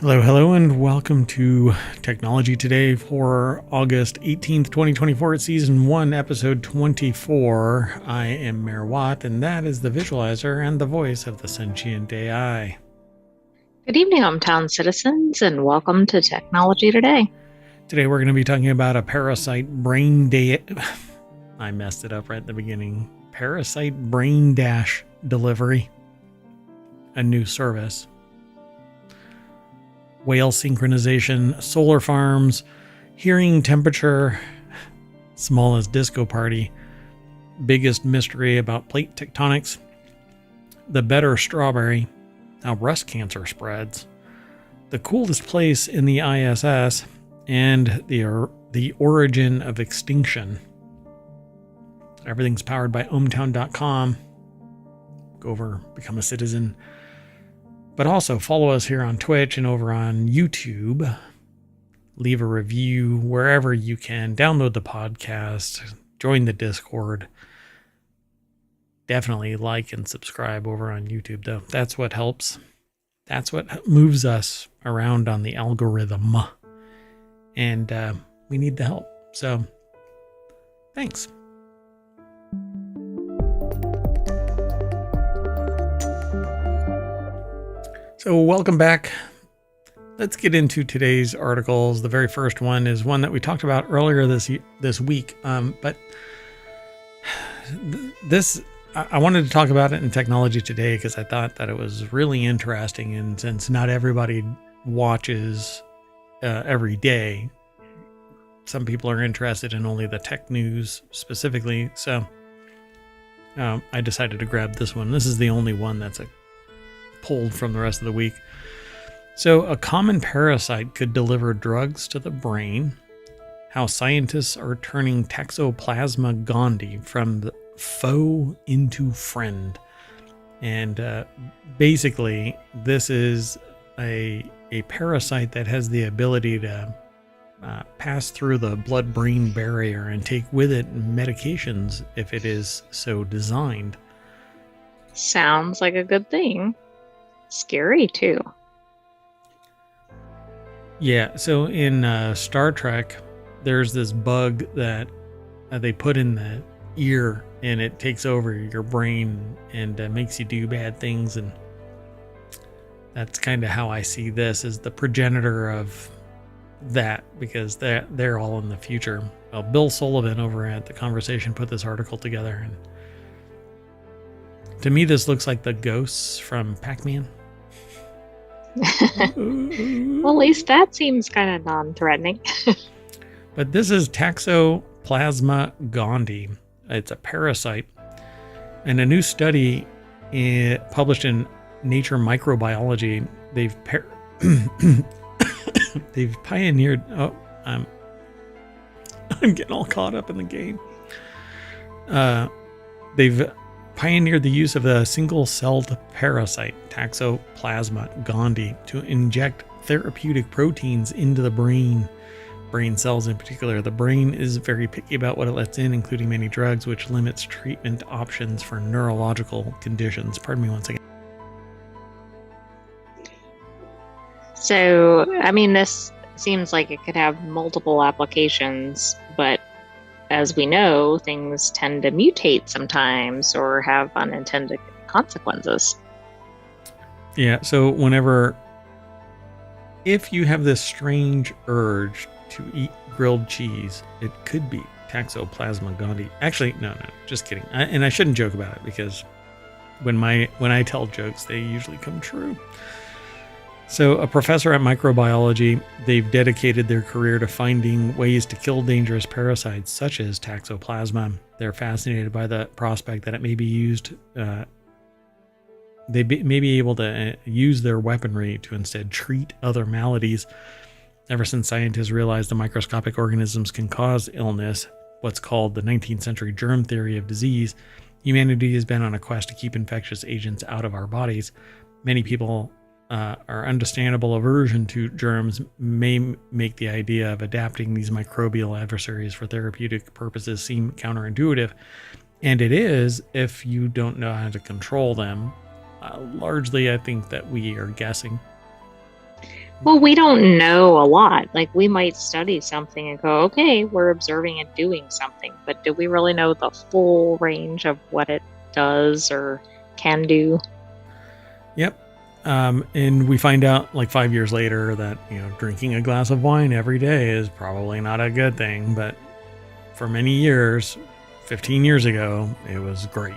Hello, and welcome to Technology Today for August 18th, 2024. It's Season 1, Episode 24. I am Mayor Watt, and that is the visualizer and the voice of the Sentient AI. Good evening, ohmTown citizens, and welcome to Technology Today. Today we're going to be talking about a parasite brain I messed it up right at the beginning. Parasite brain dash delivery, a new service. Whale synchronization, solar farms, hearing temperature, smallest disco party, biggest mystery about plate tectonics, the better strawberry, how breast cancer spreads, the coolest place in the ISS, and the origin of extinction. Everything's powered by ohmTown.com. Go over, become a citizen. But also follow us here on Twitch and over on YouTube. Leave a review wherever you can. Download the podcast. Join the Discord. Definitely like and subscribe over on YouTube, though. That's what helps. That's what moves us around on the algorithm. And we need the help. So, thanks. So welcome back. Let's get into today's articles. The very first one is one that we talked about earlier this week. But I wanted to talk about it in Technology Today because I thought that it was really interesting. And since not everybody watches every day, some people are interested in only the tech news specifically. So I decided to grab this one. This is the only one that's pulled from the rest of the week. So a common parasite could deliver drugs to the brain. How scientists are turning Toxoplasma gondii from the foe into friend. And basically, this is a parasite that has the ability to pass through the blood-brain barrier and take with it medications if it is so designed. Sounds like a good thing. Scary, too. Yeah, so in Star Trek, there's this bug that they put in the ear, and it takes over your brain and makes you do bad things. And that's kind of how I see this as the progenitor of that, because they're all in the future. Well, Bill Sullivan over at The Conversation put this article together, and to me, this looks like the ghosts from Pac-Man. Well, at least that seems kind of non-threatening. But this is Toxoplasma gondii. It's a parasite. And a new study published in Nature Microbiology, they've pioneered... Oh, I'm getting all caught up in the game. They've pioneered the use of a single-celled parasite, Toxoplasma gondii, to inject therapeutic proteins into the brain cells in particular. The brain is very picky about what it lets in, including many drugs, which limits treatment options for neurological conditions. Pardon me one second. So, I mean, this seems like it could have multiple applications, but as we know, things tend to mutate sometimes or have unintended consequences. Yeah, so if you have this strange urge to eat grilled cheese, it could be Toxoplasma gondii. Actually, no, just kidding. And I shouldn't joke about it, because when I tell jokes, they usually come true. So a professor at microbiology, they've dedicated their career to finding ways to kill dangerous parasites such as Toxoplasma. They're fascinated by the prospect that it may be used. May be able to use their weaponry to instead treat other maladies. Ever since scientists realized the microscopic organisms can cause illness, what's called the 19th century germ theory of disease, humanity has been on a quest to keep infectious agents out of our bodies. Many people our understandable aversion to germs may make the idea of adapting these microbial adversaries for therapeutic purposes seem counterintuitive, and it is if you don't know how to control them. Largely, I think that we are guessing. Well, we don't know a lot. Like we might study something and go, okay, we're observing it doing something, but do we really know the full range of what it does or can do? Yep. And we find out like 5 years later that, drinking a glass of wine every day is probably not a good thing. But for many years, 15 years ago, it was great.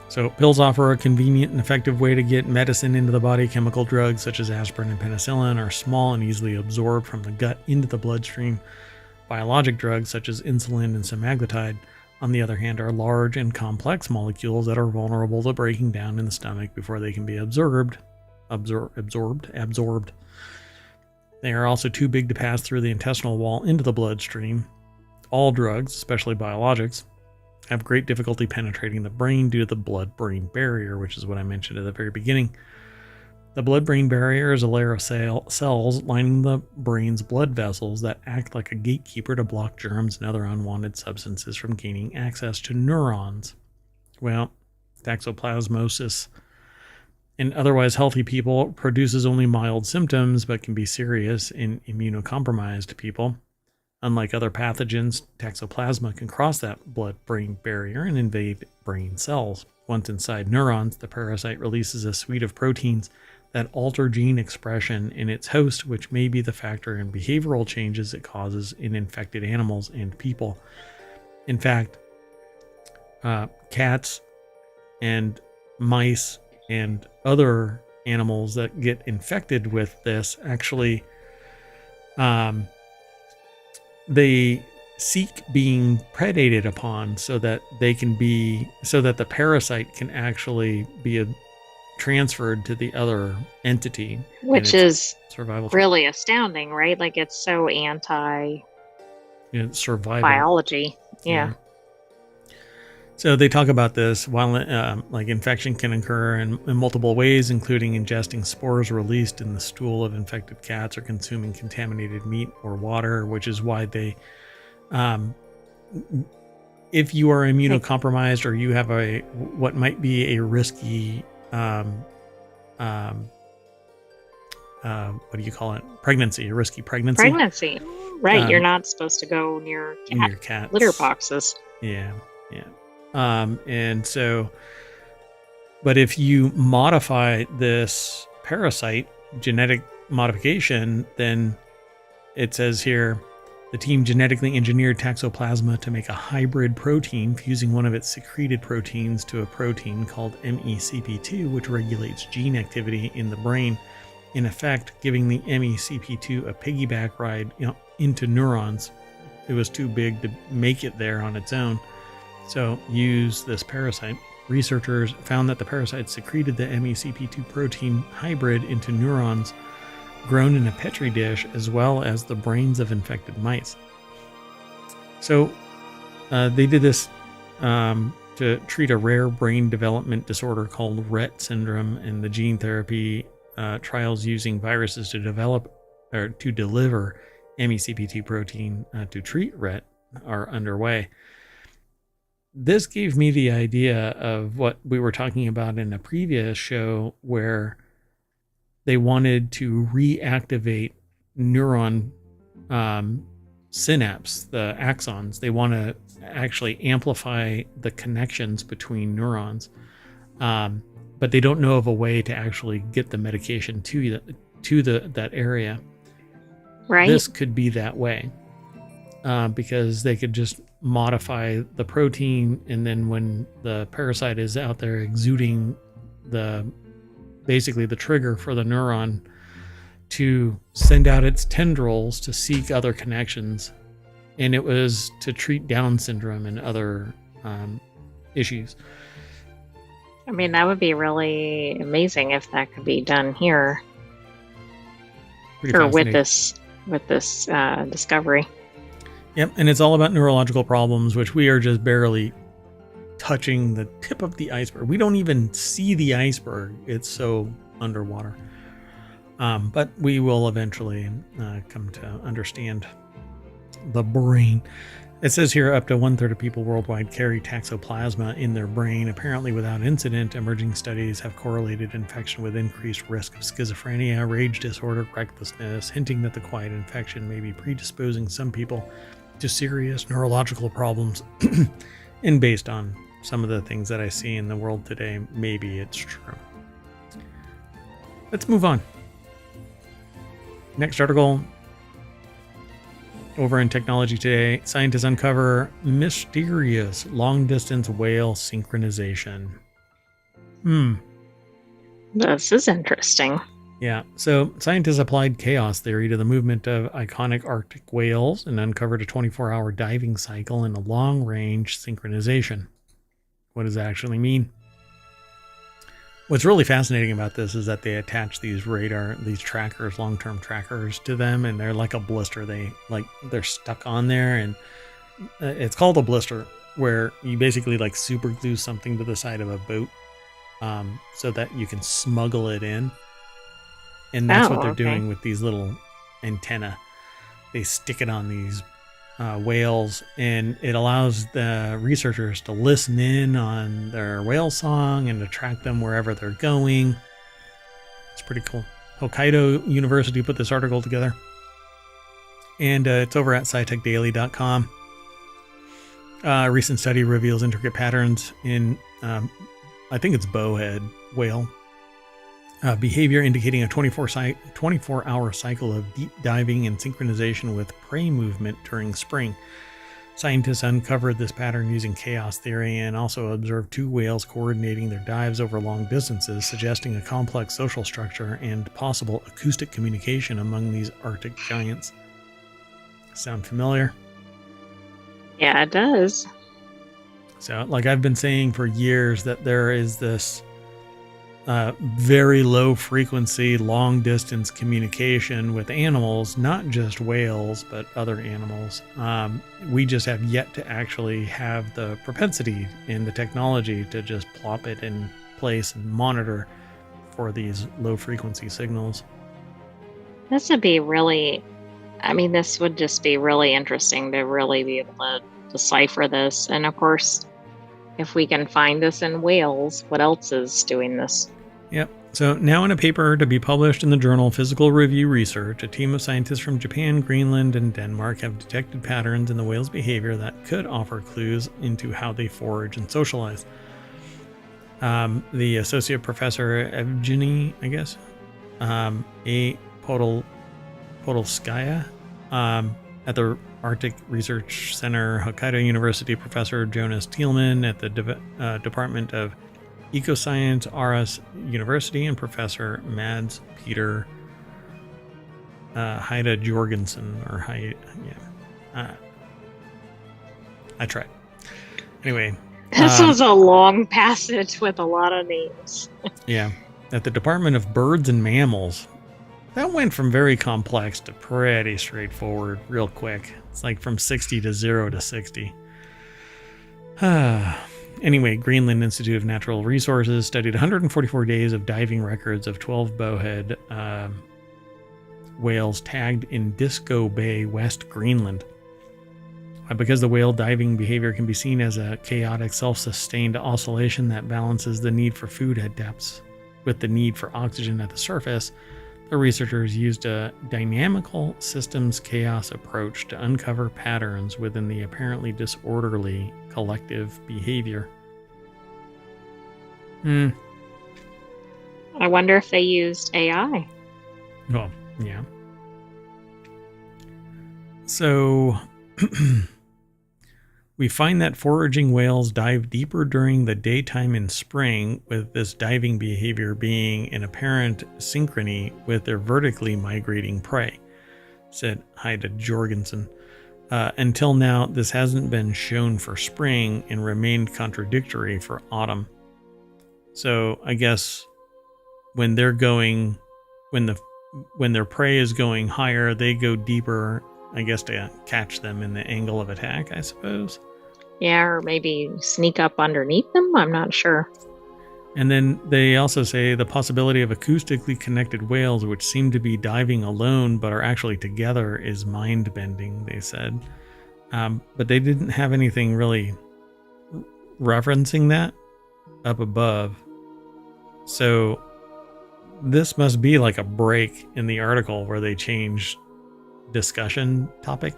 So pills offer a convenient and effective way to get medicine into the body. Chemical drugs such as aspirin and penicillin are small and easily absorbed from the gut into the bloodstream. Biologic drugs such as insulin and semaglutide, on the other hand, are large and complex molecules that are vulnerable to breaking down in the stomach before they can be absorbed. They are also too big to pass through the intestinal wall into the bloodstream. All drugs, especially biologics, have great difficulty penetrating the brain due to the blood-brain barrier, which is what I mentioned at the very beginning. The blood-brain barrier is a layer of cells lining the brain's blood vessels that act like a gatekeeper to block germs and other unwanted substances from gaining access to neurons. Well, toxoplasmosis in otherwise healthy people produces only mild symptoms but can be serious in immunocompromised people. Unlike other pathogens, toxoplasma can cross that blood-brain barrier and invade brain cells. Once inside neurons, the parasite releases a suite of proteins that alter gene expression in its host, which may be the factor in behavioral changes it causes in infected animals and people. In fact, cats and mice and other animals that get infected with this actually they seek being predated upon so that the parasite can actually be transferred to the other entity, which is survival really astounding, right? Like it's so anti survival biology. Yeah. So they talk about this while like infection can occur in multiple ways, including ingesting spores released in the stool of infected cats or consuming contaminated meat or water, which is why they, if you are immunocompromised or you have what might be a risky, what do you call it? Pregnancy, a risky pregnancy. Pregnancy, right? You're not supposed to go near cat litter boxes. Yeah. And so, but if you modify this parasite, genetic modification, then it says here, the team genetically engineered Toxoplasma to make a hybrid protein, fusing one of its secreted proteins to a protein called MECP2, which regulates gene activity in the brain, in effect giving the MECP2 a piggyback ride into neurons. It was too big to make it there on its own. So use this parasite. Researchers found that the parasite secreted the MECP2 protein hybrid into neurons grown in a petri dish, as well as the brains of infected mice. So they did this to treat a rare brain development disorder called Rett syndrome, and the gene therapy trials using viruses to develop or to deliver MECP2 protein to treat Rett are underway. This gave me the idea of what we were talking about in a previous show, where they wanted to reactivate neuron synapse, the axons. They want to actually amplify the connections between neurons, but they don't know of a way to actually get the medication to that area. Right. This could be that way, because they could just modify the protein, and then when the parasite is out there exuding basically the trigger for the neuron to send out its tendrils to seek other connections, and it was to treat Down syndrome and other issues. I mean, that would be really amazing if that could be done here, or with this discovery. Yep, and it's all about neurological problems, which we are just barely touching the tip of the iceberg. We don't even see the iceberg. It's so underwater. But we will eventually come to understand the brain. It says here up to 1/3 of people worldwide carry toxoplasma in their brain, apparently without incident. Emerging studies have correlated infection with increased risk of schizophrenia, rage disorder, recklessness, hinting that the quiet infection may be predisposing some people to serious neurological problems. And based on some of the things that I see in the world today, maybe it's true. Let's move on. Next article. Over in Technology Today, scientists uncover mysterious long-distance whale synchronization. This is interesting. Yeah, so scientists applied chaos theory to the movement of iconic Arctic whales and uncovered a 24-hour diving cycle and a long-range synchronization. What does that actually mean? What's really fascinating about this is that they attach these trackers, long-term trackers to them, and they're like a blister. They're stuck on there, and it's called a blister, where you basically like super glue something to the side of a boat, so that you can smuggle it in. And that's what they're doing with these little antenna. They stick it on these whales, and it allows the researchers to listen in on their whale song and to track them wherever they're going. It's pretty cool. Hokkaido University put this article together, and it's over at scitechdaily.com. A recent study reveals intricate patterns in, I think it's bowhead whale behavior, indicating a 24-hour cycle of deep diving and synchronization with prey movement during spring. Scientists uncovered this pattern using chaos theory and also observed two whales coordinating their dives over long distances, suggesting a complex social structure and possible acoustic communication among these Arctic giants. Sound familiar? Yeah, it does. So, like I've been saying for years, that there is this very low frequency, long distance communication with animals, not just whales, but other animals. We just have yet to actually have the propensity and the technology to just plop it in place and monitor for these low frequency signals. This would just be really interesting to really be able to decipher this. And of course, if we can find this in whales, what else is doing this? Yep. So now in a paper to be published in the journal Physical Review Research, a team of scientists from Japan, Greenland, and Denmark have detected patterns in the whale's behavior that could offer clues into how they forage and socialize. The associate professor Evgeny, A. Podolskaya, at the Arctic Research Center, Hokkaido University professor Jonas Thielman at the Department of Ecoscience, Aarhus University, and Professor Mads Peter Heide Jorgensen, I tried. Anyway. This was a long passage with a lot of names. Yeah. At the Department of Birds and Mammals. That went from very complex to pretty straightforward real quick. It's like from 60 to 0 to 60. Anyway, Greenland Institute of Natural Resources studied 144 days of diving records of 12 bowhead whales tagged in Disco Bay, West Greenland. Because the whale diving behavior can be seen as a chaotic, self-sustained oscillation that balances the need for food at depths with the need for oxygen at the surface, the researchers used a dynamical systems chaos approach to uncover patterns within the apparently disorderly collective behavior. I wonder if they used AI. Well, yeah. So we find that foraging whales dive deeper during the daytime in spring, with this diving behavior being in apparent synchrony with their vertically migrating prey, said Heide Jorgensen. Until now, this hasn't been shown for spring and remained contradictory for autumn. So I guess when their prey is going higher, they go deeper, I guess, to catch them in the angle of attack, I suppose. Yeah, or maybe sneak up underneath them. I'm not sure. And then they also say the possibility of acoustically connected whales, which seem to be diving alone but are actually together, is mind-bending, they said. But they didn't have anything really referencing that up above. So this must be like a break in the article where they changed discussion topic.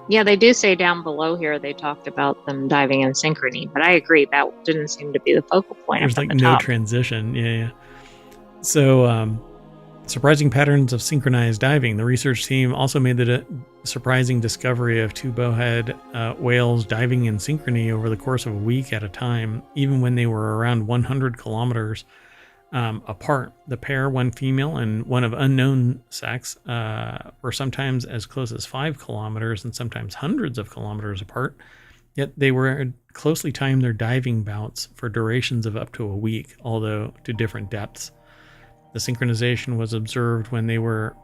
Yeah, they do say down below here they talked about them diving in synchrony, but I agree that didn't seem to be the focal point. There's like no transition. Yeah. So, surprising patterns of synchronized diving. The research team also made the surprising discovery of two bowhead whales diving in synchrony over the course of a week at a time, even when they were around 100 kilometers apart. The pair, one female and one of unknown sex, were sometimes as close as 5 kilometers and sometimes hundreds of kilometers apart. Yet they were closely timed their diving bouts for durations of up to a week, although to different depths. The synchronization was observed when they were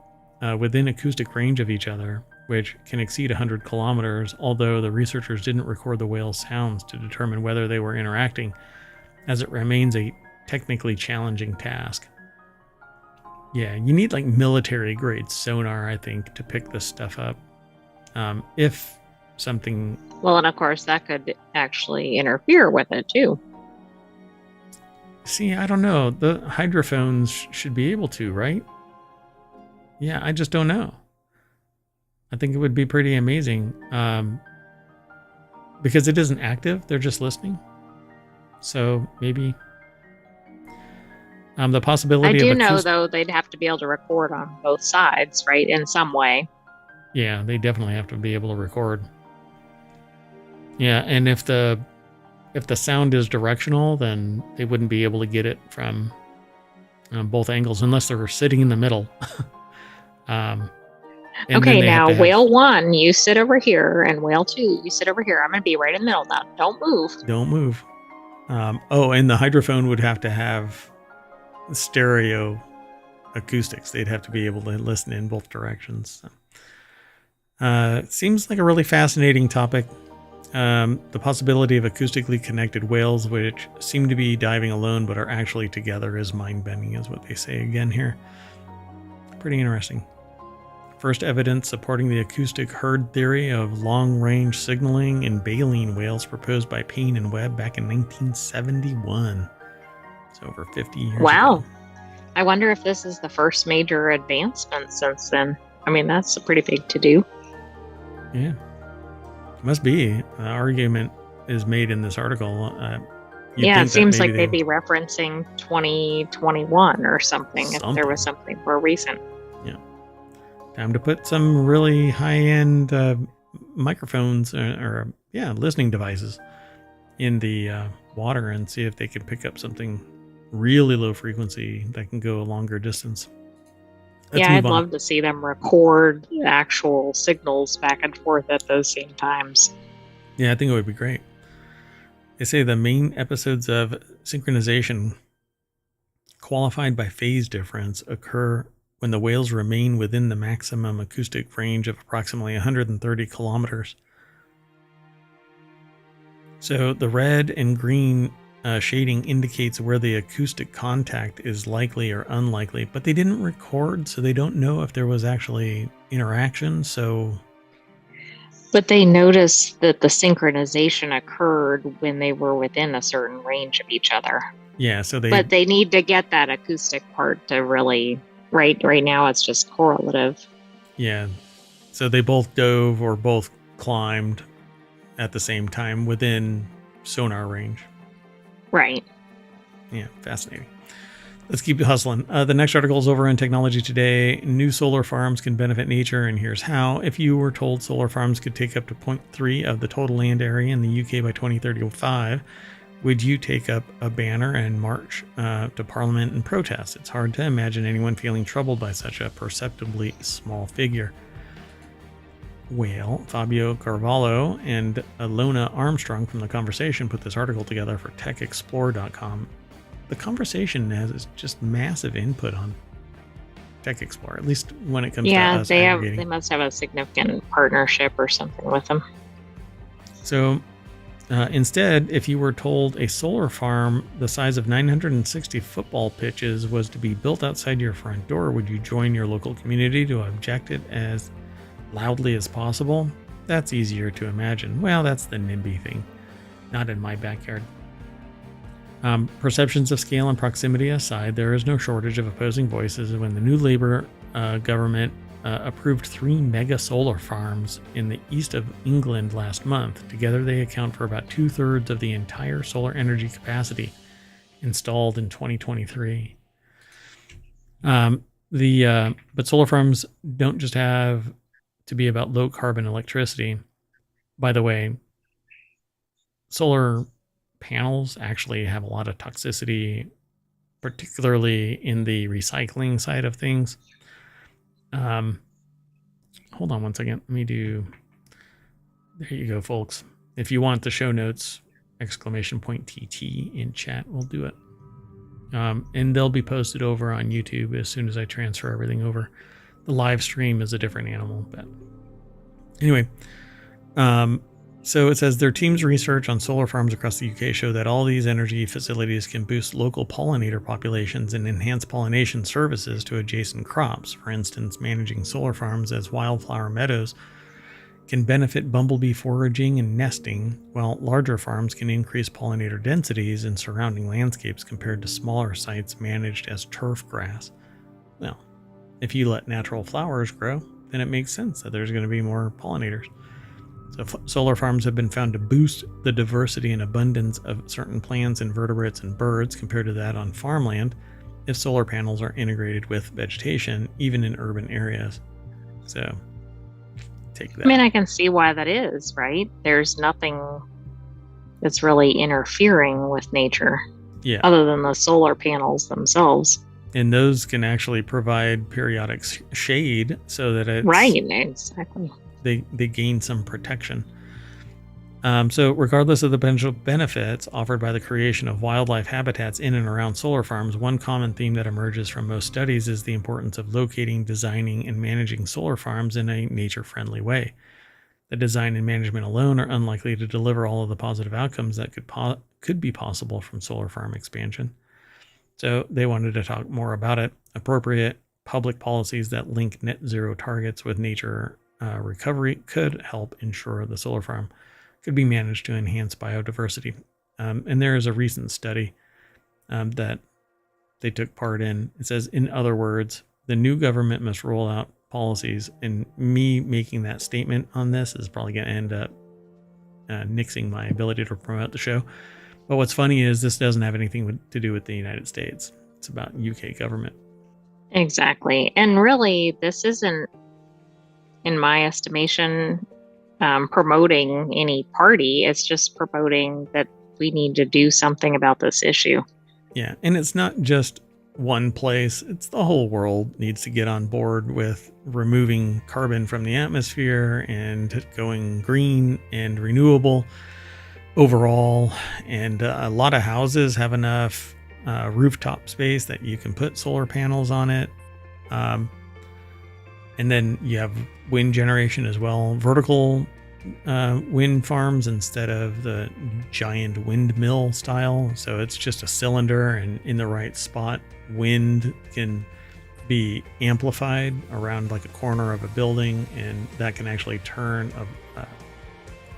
within acoustic range of each other, which can exceed 100 kilometers, although the researchers didn't record the whales' sounds to determine whether they were interacting, as it remains a technically challenging task. Yeah, you need like military-grade sonar, I think, to pick this stuff up. If something... Well, and of course, that could actually interfere with it, too. See, I don't know. The hydrophones should be able to, right? Yeah, I just don't know. I think it would be pretty amazing. Because it isn't active, they're just listening. So maybe... the possibility I do of know, though, they'd have to be able to record on both sides, right? In some way. Yeah, they definitely have to be able to record. Yeah, and if the sound is directional, then they wouldn't be able to get it from both angles unless they were sitting in the middle. Okay, now whale 1, you sit over here, and whale 2, you sit over here. I'm going to be right in the middle now. Don't move. Don't move. And the hydrophone would have to have stereo acoustics. They'd have to be able to listen in both directions. Seems like a really fascinating topic. The possibility of acoustically connected whales, which seem to be diving alone but are actually together, is mind-bending, is what they say again here. Pretty interesting. First evidence supporting the acoustic herd theory of long-range signaling in baleen whales proposed by Payne and Webb back in 1971. It's over 50 years ago. I wonder if this is the first major advancement since then. I mean, that's a pretty big to-do. Yeah. Must be. The argument is made in this article. It seems like they'd be referencing 2021 or something if there was something more recent. Yeah. Time to put some really high-end microphones or listening devices in the water and see if they can pick up something really low frequency that can go a longer distance. I'd love to see them record actual signals back and forth at those same times. Yeah, I think it would be great. They say the main episodes of synchronization qualified by phase difference occur when the whales remain within the maximum acoustic range of approximately 130 kilometers. So the red and green shading indicates where the acoustic contact is likely or unlikely, but they didn't record, so they don't know if there was actually interaction. But they noticed that the synchronization occurred when they were within a certain range of each other. Yeah, but they need to get that acoustic part to really, right now it's just correlative. Yeah, so they both dove or both climbed at the same time within sonar range. Right. Yeah, fascinating. Let's keep hustling. The next article is over on Technology Today. New solar farms can benefit nature, and here's how. If you were told solar farms could take up to 0.3 of the total land area in the UK by 2035, would you take up a banner and march to Parliament and protest? It's hard to imagine anyone feeling troubled by such a perceptibly small figure. Whale, Fabio Carvalho, and Alona Armstrong from The Conversation put this article together for TechExplore.com. The Conversation has just massive input on TechExplore, at least when it comes to us aggregating. They must have a significant partnership or something with them. So instead, if you were told a solar farm the size of 960 football pitches was to be built outside your front door, would you join your local community to object it as loudly as possible, that's easier to imagine. Well, that's the NIMBY thing. Not in my backyard. Perceptions of scale and proximity aside, there is no shortage of opposing voices when the new Labour government approved 3 mega solar farms in the east of England last month. Together, they account for about 2/3 of the entire solar energy capacity installed in 2023. But solar farms don't just have to be about low carbon electricity. By the way, solar panels actually have a lot of toxicity, particularly in the recycling side of things. Hold on one second. Let me do. There you go, folks. If you want the show notes, !TT in chat, we'll do it. And they'll be posted over on YouTube as soon as I transfer everything over. The live stream is a different animal, but anyway. So it says their team's research on solar farms across the UK show that all these energy facilities can boost local pollinator populations and enhance pollination services to adjacent crops. For instance, managing solar farms as wildflower meadows can benefit bumblebee foraging and nesting, while larger farms can increase pollinator densities in surrounding landscapes compared to smaller sites managed as turf grass. Well, if you let natural flowers grow, then it makes sense that there's going to be more pollinators. So solar farms have been found to boost the diversity and abundance of certain plants, invertebrates, and birds compared to that on farmland if solar panels are integrated with vegetation, even in urban areas. So take that. I mean, I can see why that is, right? There's nothing that's really interfering with nature, other than the solar panels themselves. And those can actually provide periodic shade so that it's... Right, exactly. They gain some protection. So regardless of the potential benefits offered by the creation of wildlife habitats in and around solar farms, one common theme that emerges from most studies is the importance of locating, designing, and managing solar farms in a nature-friendly way. The design and management alone are unlikely to deliver all of the positive outcomes that could be possible from solar farm expansion. So they wanted to talk more about it. Appropriate public policies that link net zero targets with nature recovery could help ensure the solar farm could be managed to enhance biodiversity. And there is a recent study that they took part in. It says, in other words, the new government must roll out policies, and me making that statement on this is probably going to end up nixing my ability to promote the show. But what's funny is this doesn't have anything to do with the United States. It's about UK government. Exactly. And really, this isn't, in my estimation, promoting any party. It's just promoting that we need to do something about this issue. Yeah, and it's not just one place. It's the whole world needs to get on board with removing carbon from the atmosphere and going green and renewable overall. And a lot of houses have enough rooftop space that you can put solar panels on it. And then you have wind generation as well. Vertical wind farms instead of the giant windmill style. So it's just a cylinder, and in the right spot, wind can be amplified around like a corner of a building, and that can actually turn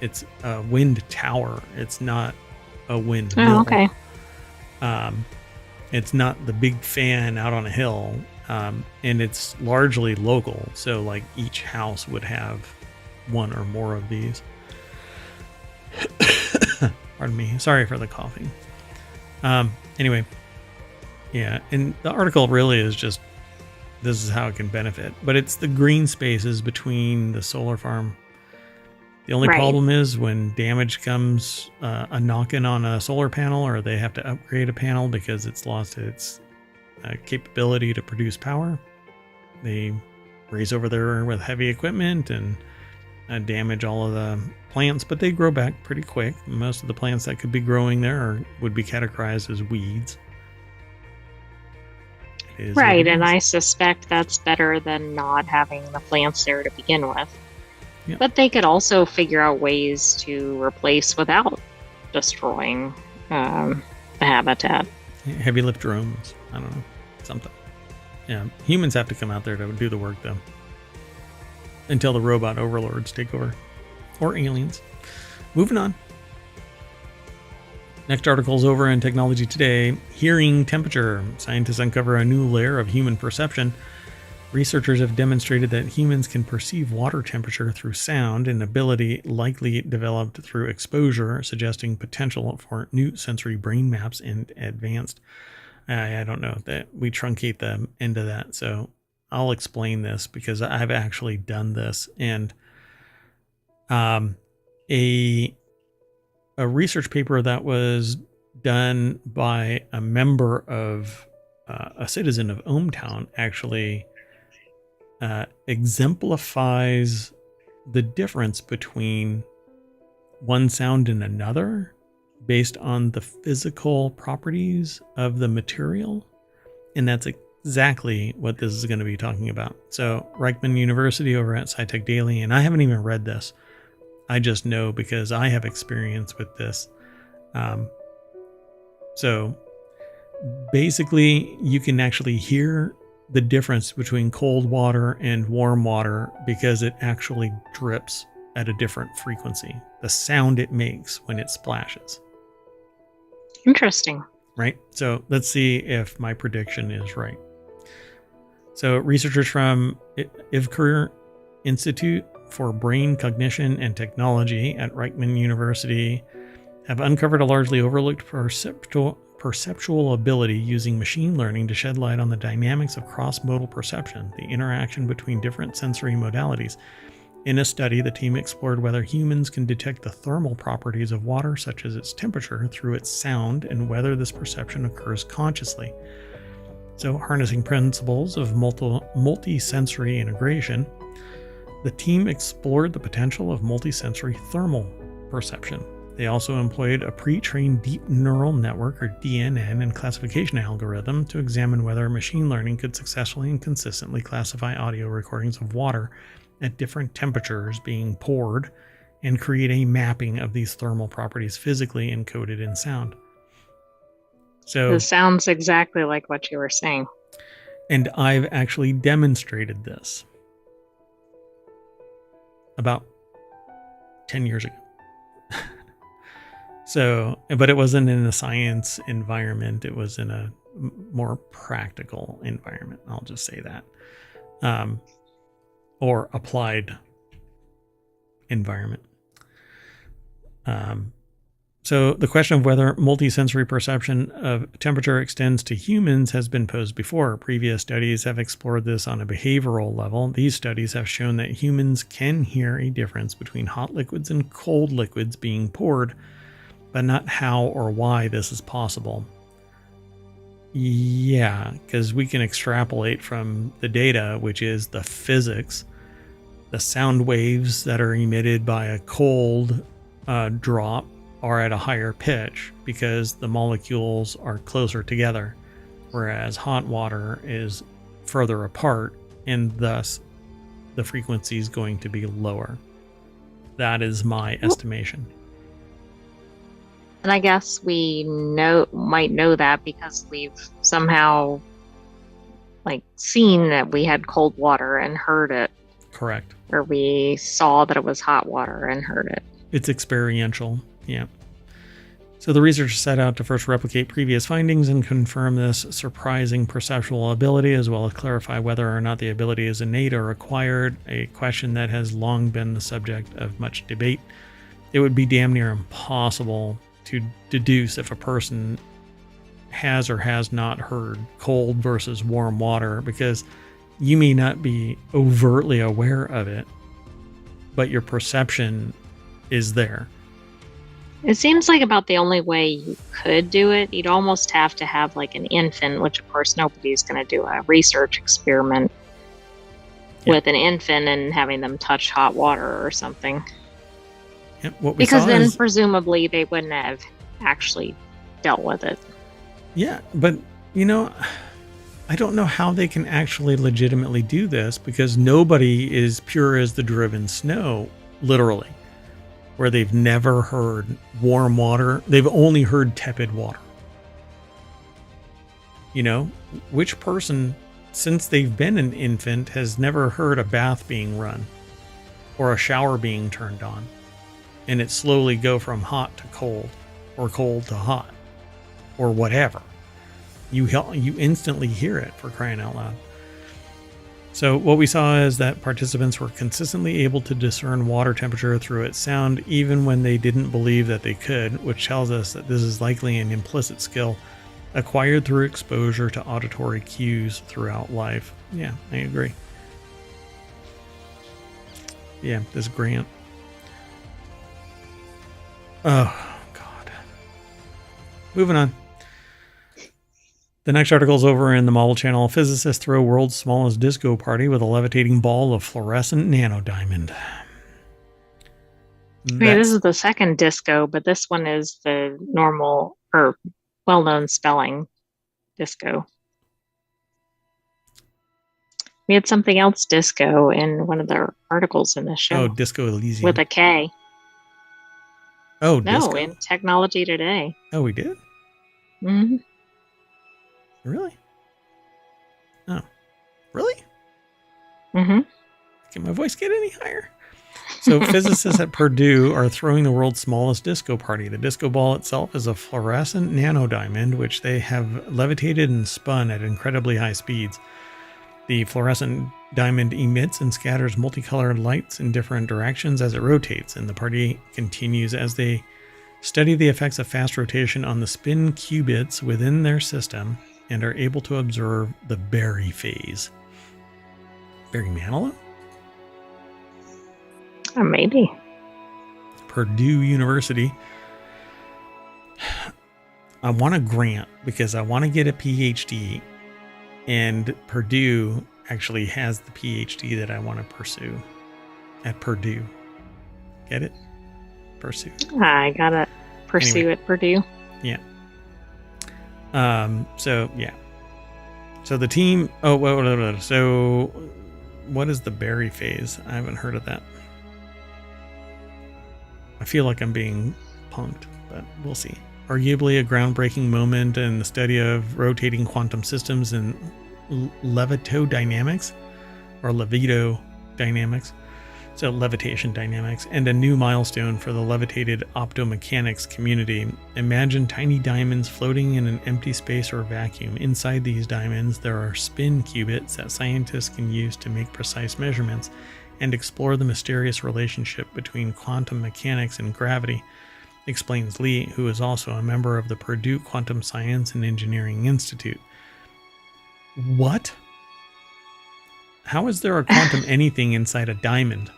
it's a wind tower. It's not a windmill. Oh, okay. It's not the big fan out on a hill. And it's largely local. So like each house would have one or more of these. Pardon me. Sorry for the coughing. Anyway. Yeah. And the article really is just, this is how it can benefit, but it's the green spaces between the solar farm. The only problem is when damage comes, a knock-in on a solar panel, or they have to upgrade a panel because it's lost its capability to produce power. They race over there with heavy equipment and damage all of the plants, but they grow back pretty quick. Most of the plants that could be growing there would be categorized as weeds. Right, and I suspect that's better than not having the plants there to begin with. Yep. But they could also figure out ways to replace without destroying the habitat. Heavy lift drones. I don't know. Something. Yeah. Humans have to come out there to do the work, though. until the robot overlords take over, or aliens. Moving on. Next article is over in Technology Today. Hearing temperature. Scientists uncover a new layer of human perception. Researchers have demonstrated that humans can perceive water temperature through sound, an ability likely developed through exposure, suggesting potential for new sensory brain maps and advanced. I don't know that we truncate the end of that, so I'll explain this because I've actually done this. And a research paper that was done by a member of a citizen of ohmTown actually exemplifies the difference between one sound and another based on the physical properties of the material. And that's exactly what this is going to be talking about. So Reichman University over at SciTech Daily, and I haven't even read this. I just know because I have experience with this. So basically you can actually hear the difference between cold water and warm water because it actually drips at a different frequency. The sound it makes when it splashes. Interesting. Right? So let's see if my prediction is right. So researchers from Sequitur Institute for Brain Cognition and Technology at Reichman University have uncovered a largely overlooked perceptual ability using machine learning to shed light on the dynamics of cross-modal perception, the interaction between different sensory modalities. In a study, the team explored whether humans can detect the thermal properties of water, such as its temperature, through its sound, and whether this perception occurs consciously. So, harnessing principles of multi-sensory integration, the team explored the potential of multisensory thermal perception. They also employed a pre-trained deep neural network, or DNN, and classification algorithm to examine whether machine learning could successfully and consistently classify audio recordings of water at different temperatures being poured and create a mapping of these thermal properties physically encoded in sound. So this sounds exactly like what you were saying. And I've actually demonstrated this about 10 years ago. So, but it wasn't in a science environment. It was in a more practical environment. I'll just say that. Or applied environment. So the question of whether multisensory perception of temperature extends to humans has been posed before. Previous studies have explored this on a behavioral level. These studies have shown that humans can hear a difference between hot liquids and cold liquids being poured, but not how or why this is possible. Yeah, because we can extrapolate from the data, which is the physics, the sound waves that are emitted by a cold drop are at a higher pitch because the molecules are closer together, whereas hot water is further apart, and thus the frequency is going to be lower. That is my estimation. And I guess we might know that because we've somehow seen that we had cold water and heard it. Correct. Or we saw that it was hot water and heard it. It's experiential. Yeah. So the researchers set out to first replicate previous findings and confirm this surprising perceptual ability, as well as clarify whether or not the ability is innate or acquired, a question that has long been the subject of much debate. It would be damn near impossible to deduce if a person has or has not heard cold versus warm water, because you may not be overtly aware of it, but your perception is there. It seems like about the only way you could do it. You'd almost have to have an infant, which of course nobody's going to do a research experiment with an infant and having them touch hot water or something. Yep, because then presumably they wouldn't have actually dealt with it. Yeah, but I don't know how they can actually legitimately do this, because nobody is pure as the driven snow, literally, where they've never heard warm water. They've only heard tepid water. Which person, since they've been an infant, has never heard a bath being run? or a shower being turned on, and it slowly go from hot to cold, or cold to hot, or whatever. You instantly hear it, for crying out loud. So what we saw is that participants were consistently able to discern water temperature through its sound, even when they didn't believe that they could, which tells us that this is likely an implicit skill acquired through exposure to auditory cues throughout life. Yeah, I agree. Yeah, this Grant. Oh, God. Moving on. The next article is over in the Marvel Channel. Physicists throw world's smallest disco party with a levitating ball of fluorescent nanodiamond. Okay, this is the second disco, but this one is the normal or well-known spelling disco. We had something else disco in one of the articles in the show. Oh, Disco Elysium. With a K. Oh, no, disco? In Technology Today. Oh, we did? Mm-hmm. Really? Oh, really? Mm-hmm. Can my voice get any higher? So physicists at Purdue are throwing the world's smallest disco party. The disco ball itself is a fluorescent nanodiamond, which they have levitated and spun at incredibly high speeds. The fluorescent diamond emits and scatters multicolored lights in different directions as it rotates, and the party continues as they study the effects of fast rotation on the spin qubits within their system and are able to observe the Barry phase. Barry Manilow? Maybe. Purdue University. I want a grant because I want to get a PhD, and Purdue actually has the PhD that I want to pursue at Purdue. Get it? Pursue. I gotta pursue Anyway. at Purdue. Yeah. So yeah. So the team. Oh, wait. So what is the Barry phase? I haven't heard of that. I feel like I'm being punked, but we'll see. Arguably a groundbreaking moment in the study of rotating quantum systems and levitodynamics, or levitodynamics. So levitation dynamics, and a new milestone for the levitated optomechanics community. Imagine tiny diamonds floating in an empty space or vacuum. Inside these diamonds, there are spin qubits that scientists can use to make precise measurements and explore the mysterious relationship between quantum mechanics and gravity, explains Lee, who is also a member of the Purdue Quantum Science and Engineering Institute. What? How is there a quantum anything inside a diamond?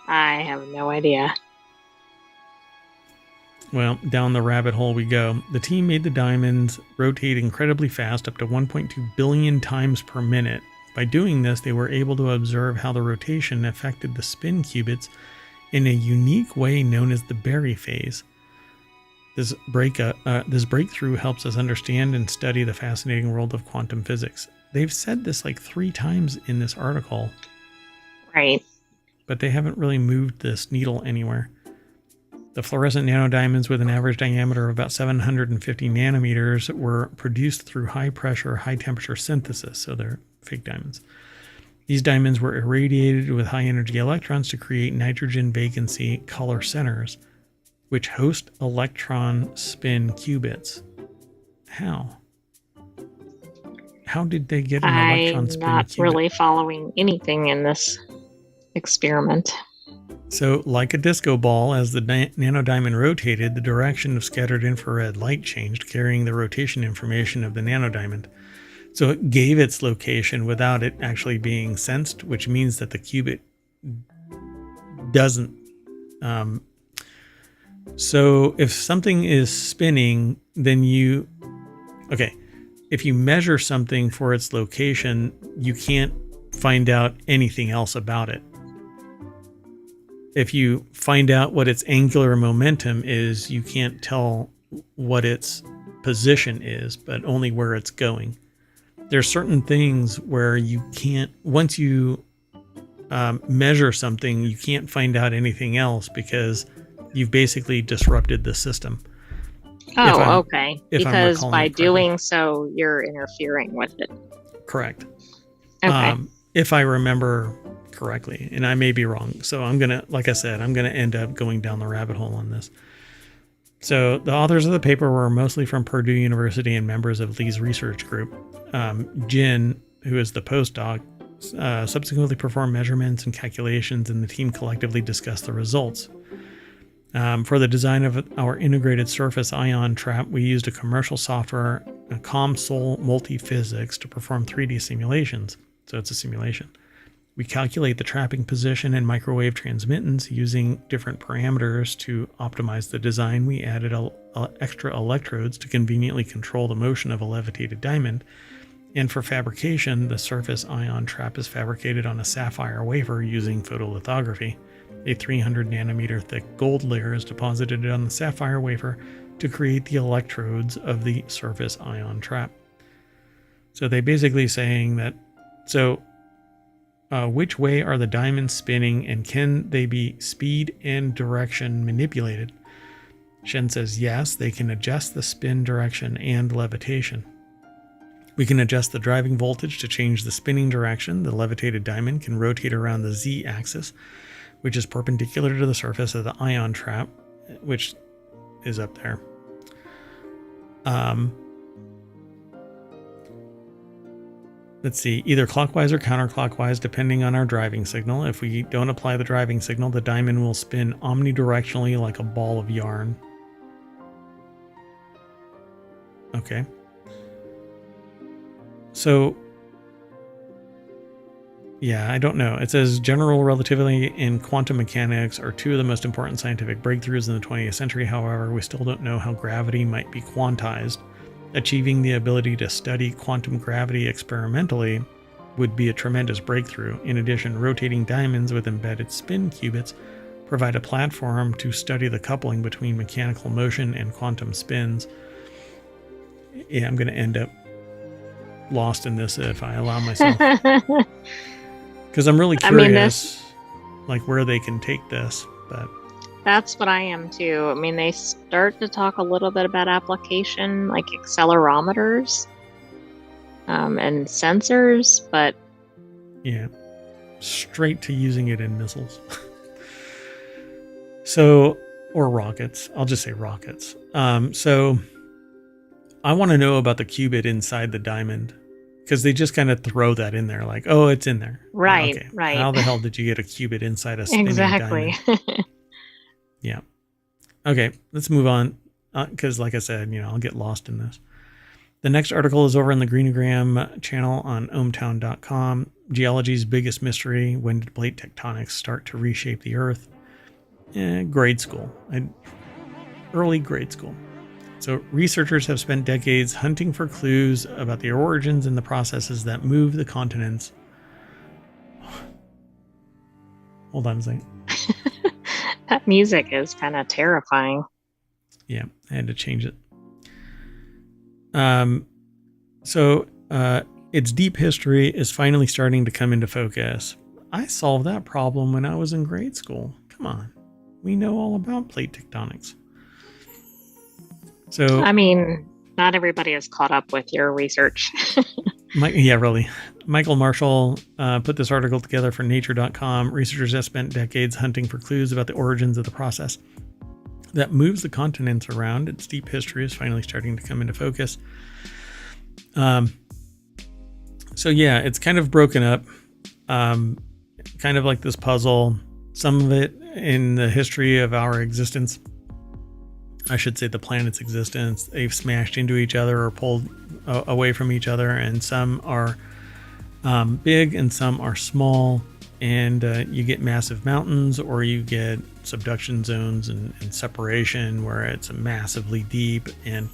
I have no idea. Well, down the rabbit hole we go. The team made the diamonds rotate incredibly fast, up to 1.2 billion times per minute. By doing this, they were able to observe how the rotation affected the spin qubits in a unique way known as the Barry phase. This breakthrough helps us understand and study the fascinating world of quantum physics. They've said this like 3 times in this article. Right. But they haven't really moved this needle anywhere. The fluorescent nanodiamonds with an average diameter of about 750 nanometers were produced through high pressure, high temperature synthesis, so they're fake diamonds. These diamonds were irradiated with high energy electrons to create nitrogen vacancy color centers, which host electron spin qubits. How? How did they get an electron spin qubit? I'm not really following anything in this experiment. So, like a disco ball, as the nanodiamond rotated, the direction of scattered infrared light changed, carrying the rotation information of the nanodiamond. So it gave its location without it actually being sensed, which means that the qubit doesn't. So if something is spinning, then if you measure something for its location, you can't find out anything else about it. If you find out what its angular momentum is, you can't tell what its position is, but only where it's going. There's certain things where you can't, once you measure something, you can't find out anything else because you've basically disrupted the system. Oh, okay. Because by doing so, you're interfering with it. Correct. Okay. If I remember correctly, and I may be wrong. So I'm going to, like I said, I'm going to end up going down the rabbit hole on this. So the authors of the paper were mostly from Purdue University and members of Lee's research group. Jin, who is the postdoc, subsequently performed measurements and calculations, and the team collectively discussed the results. For the design of our integrated surface ion trap, we used a commercial software, ComSol Multiphysics, to perform 3D simulations. So it's a simulation. We calculate the trapping position and microwave transmittance using different parameters to optimize the design. We added extra electrodes to conveniently control the motion of a levitated diamond. And for fabrication, the surface ion trap is fabricated on a sapphire wafer using photolithography. A 300 nanometer thick gold layer is deposited on the sapphire wafer to create the electrodes of the surface ion trap. So they basically saying that, which way are the diamonds spinning, and can they be speed and direction manipulated? Shen says yes, they can adjust the spin direction and levitation. We can adjust the driving voltage to change the spinning direction. The levitated diamond can rotate around the z-axis, which is perpendicular to the surface of the ion trap, which is up there. Let's see, either clockwise or counterclockwise, depending on our driving signal. If we don't apply the driving signal, the diamond will spin omnidirectionally like a ball of yarn. Okay. So, yeah, I don't know. It says general relativity and quantum mechanics are two of the most important scientific breakthroughs in the 20th century. However, we still don't know how gravity might be quantized. Achieving the ability to study quantum gravity experimentally would be a tremendous breakthrough. In addition, rotating diamonds with embedded spin qubits provide a platform to study the coupling between mechanical motion and quantum spins. Yeah, I'm going to end up lost in this if I allow myself. Because I'm really curious, like where they can take this. But that's what I am too. I mean, they start to talk a little bit about application, like accelerometers and sensors, but yeah, straight to using it in missiles. So, or rockets. I'll just say rockets. So I want to know about the qubit inside the diamond, because they just kind of throw that in there like, oh, it's in there. Right, okay. right. How the hell did you get a qubit inside a spinning exactly. diamond? Yeah. Okay, let's move on, because like I said, I'll get lost in this. The next article is over in the Greenogram channel on ohmTown.com. Geology's biggest mystery: when did plate tectonics start to reshape the Earth? Grade school. Early grade school. So researchers have spent decades hunting for clues about the origins and the processes that move the continents. Hold on a second. That music is kind of terrifying. Yeah, I had to change it. So its deep history is finally starting to come into focus. I solved that problem when I was in grade school. Come on. We know all about plate tectonics. So, I mean, not everybody is caught up with your research. Yeah, really. Michael Marshall put this article together for Nature.com. Researchers have spent decades hunting for clues about the origins of the process that moves the continents around. Its deep history is finally starting to come into focus. So yeah, it's kind of broken up, kind of like this puzzle. Some of it in the history of our existence, I should say the planet's existence, they've smashed into each other or pulled away from each other, and some are big and some are small, and you get massive mountains, or you get subduction zones and separation where it's massively deep, and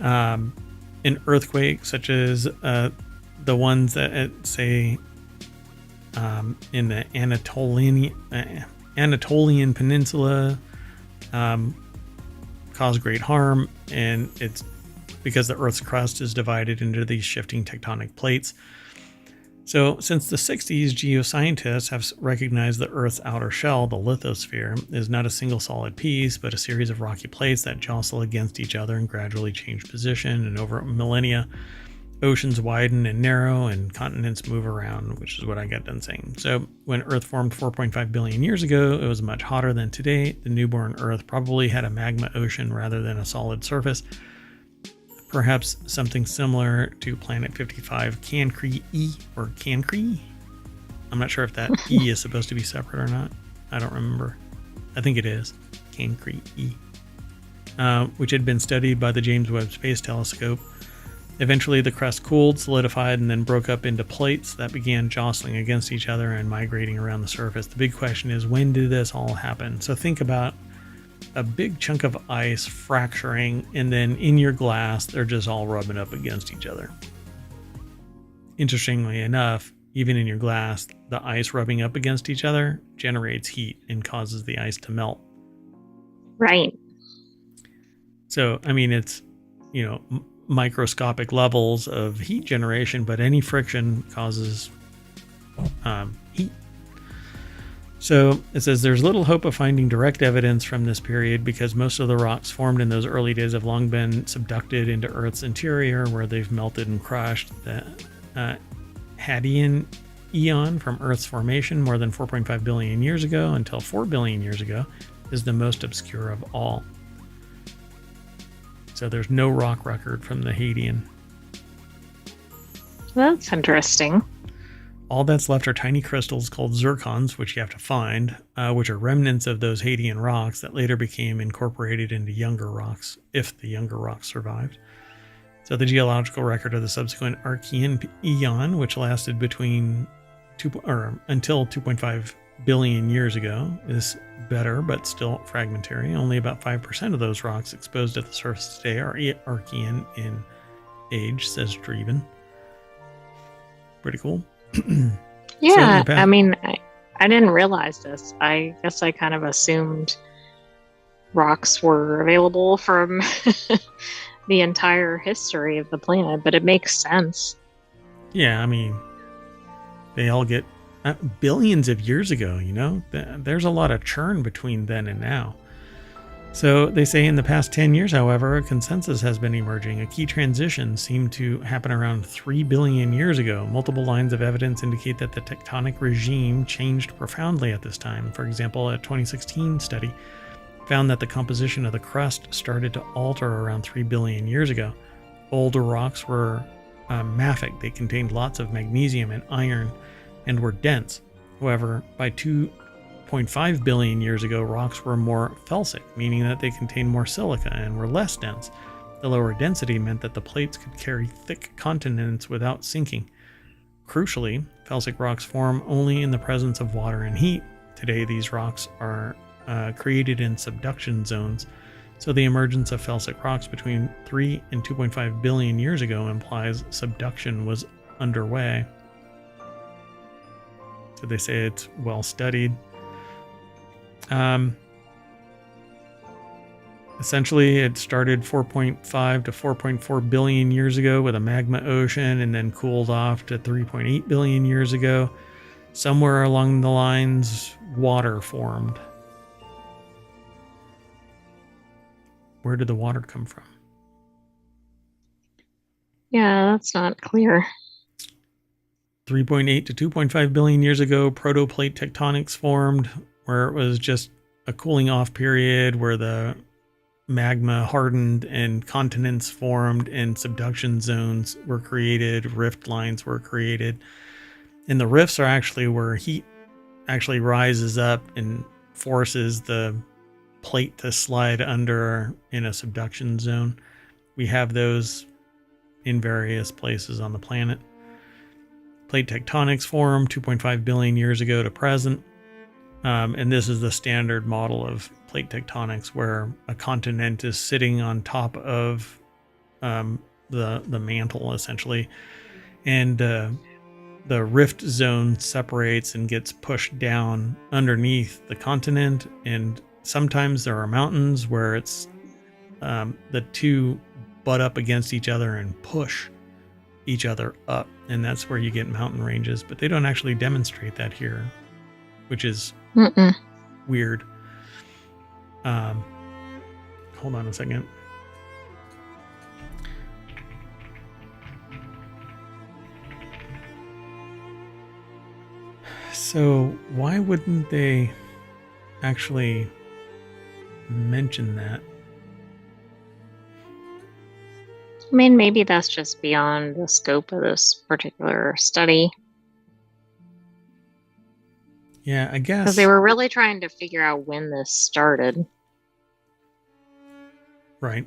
an earthquake such as the ones that say in the Anatolian Peninsula cause great harm, and it's because the Earth's crust is divided into these shifting tectonic plates. So since the 60s, geoscientists have recognized the Earth's outer shell, the lithosphere, is not a single solid piece, but a series of rocky plates that jostle against each other and gradually change position. And over millennia, oceans widen and narrow and continents move around, which is what I got done saying. So when Earth formed 4.5 billion years ago, it was much hotter than today. The newborn Earth probably had a magma ocean rather than a solid surface. Perhaps something similar to Planet 55 Cancri E or Cancri. I'm not sure if that E is supposed to be separate or not. I don't remember. I think it is. Cancri E. Which had been studied by the James Webb Space Telescope. Eventually, the crust cooled, solidified, and then broke up into plates that began jostling against each other and migrating around the surface. The big question is, when did this all happen? So think about a big chunk of ice fracturing, and then in your glass, they're just all rubbing up against each other. Interestingly enough, even in your glass, the ice rubbing up against each other generates heat and causes the ice to melt. Right. So, I mean, it's, microscopic levels of heat generation, but any friction causes heat. So it says there's little hope of finding direct evidence from this period because most of the rocks formed in those early days have long been subducted into Earth's interior where they've melted and crushed. The Hadean eon from Earth's formation more than 4.5 billion years ago until 4 billion years ago is the most obscure of all. So there's no rock record from the Hadean. That's interesting. All that's left are tiny crystals called zircons, which you have to find, which are remnants of those Hadean rocks that later became incorporated into younger rocks, if the younger rocks survived. So the geological record of the subsequent Archean eon, which lasted between until 2.5 billion years ago, is better, but still fragmentary. Only about 5% of those rocks exposed at the surface today are Archean in age, says Dreeben. Pretty cool. Yeah, I mean, I didn't realize this. I guess I kind of assumed rocks were available from the entire history of the planet, but it makes sense. Yeah, I mean, they all get billions of years ago, there's a lot of churn between then and now. So they say in the past 10 years, however, a consensus has been emerging. A key transition seemed to happen around 3 billion years ago. Multiple lines of evidence indicate that the tectonic regime changed profoundly at this time. For example, a 2016 study found that the composition of the crust started to alter around 3 billion years ago. Older rocks were mafic. They contained lots of magnesium and iron and were dense. However, by 2.5 billion years ago, rocks were more felsic, meaning that they contained more silica and were less dense. The lower density meant that the plates could carry thick continents without sinking. Crucially, felsic rocks form only in the presence of water and heat. Today, these rocks are created in subduction zones, so the emergence of felsic rocks between 3 and 2.5 billion years ago implies subduction was underway. So they say it's well studied. Essentially, it started 4.5 to 4.4 billion years ago with a magma ocean and then cooled off to 3.8 billion years ago. Somewhere along the lines, water formed. Where did the water come from? Yeah, that's not clear. 3.8 to 2.5 billion years ago, protoplate tectonics formed, where it was just a cooling off period where the magma hardened and continents formed and subduction zones were created, rift lines were created. And the rifts are actually where heat actually rises up and forces the plate to slide under in a subduction zone. We have those in various places on the planet. Plate tectonics formed 2.5 billion years ago to present. And this is the standard model of plate tectonics where a continent is sitting on top of the mantle, essentially. And the rift zone separates and gets pushed down underneath the continent. And sometimes there are mountains where it's the two butt up against each other and push each other up. And that's where you get mountain ranges. But they don't actually demonstrate that here, which is weird. Hold on a second. So why wouldn't they actually mention that? I mean, maybe that's just beyond the scope of this particular study. Yeah, I guess. Because they were really trying to figure out when this started. Right.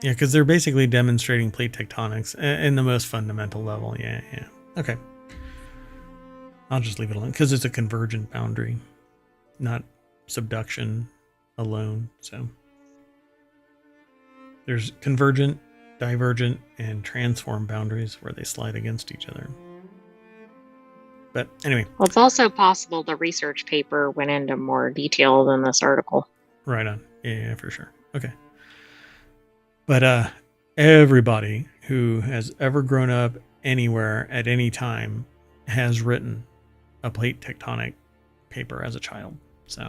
Yeah, because they're basically demonstrating plate tectonics in the most fundamental level. Yeah. Okay. I'll just leave it alone because it's a convergent boundary, not subduction alone. So there's convergent, divergent, and transform boundaries where they slide against each other. But anyway. Well, it's also possible the research paper went into more detail than this article. Right on. Yeah, for sure. Okay. But everybody who has ever grown up anywhere at any time has written a plate tectonic paper as a child. So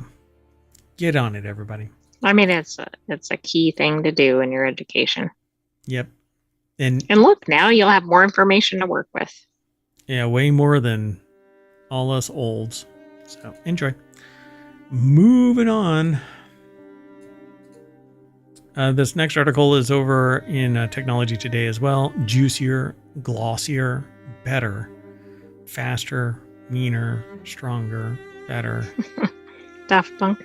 get on it, everybody. I mean, it's a key thing to do in your education. Yep. And look, now you'll have more information to work with. Yeah, way more than all us olds. So enjoy. Moving on. This next article is over in Technology Today as well. Juicier, glossier, better, faster, meaner, stronger, better. Daft Punk.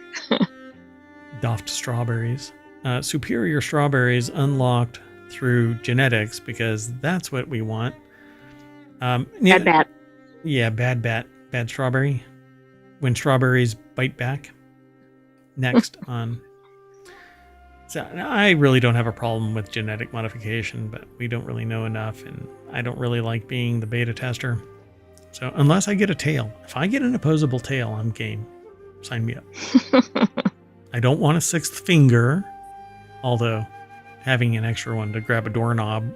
Daft strawberries. Superior strawberries unlocked through genetics, because that's what we want. Bad bat. Yeah, bad bat. Bad strawberry. When strawberries bite back. Next on... So I really don't have a problem with genetic modification, but we don't really know enough, and I don't really like being the beta tester. So unless I get a tail, if I get an opposable tail, I'm game. Sign me up. I don't want a sixth finger, although having an extra one to grab a doorknob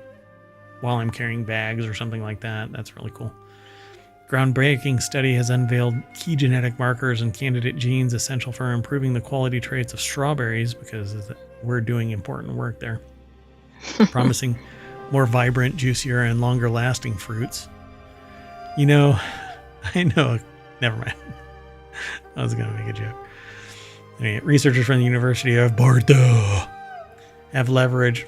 while I'm carrying bags or something like that, that's really cool. Groundbreaking study has unveiled key genetic markers and candidate genes essential for improving the quality traits of strawberries, because we're doing important work there. Promising more vibrant, juicier, and longer lasting fruits. You know, I know, never mind. I was going to make a joke. Anyway, researchers from the University of Bordeaux have leveraged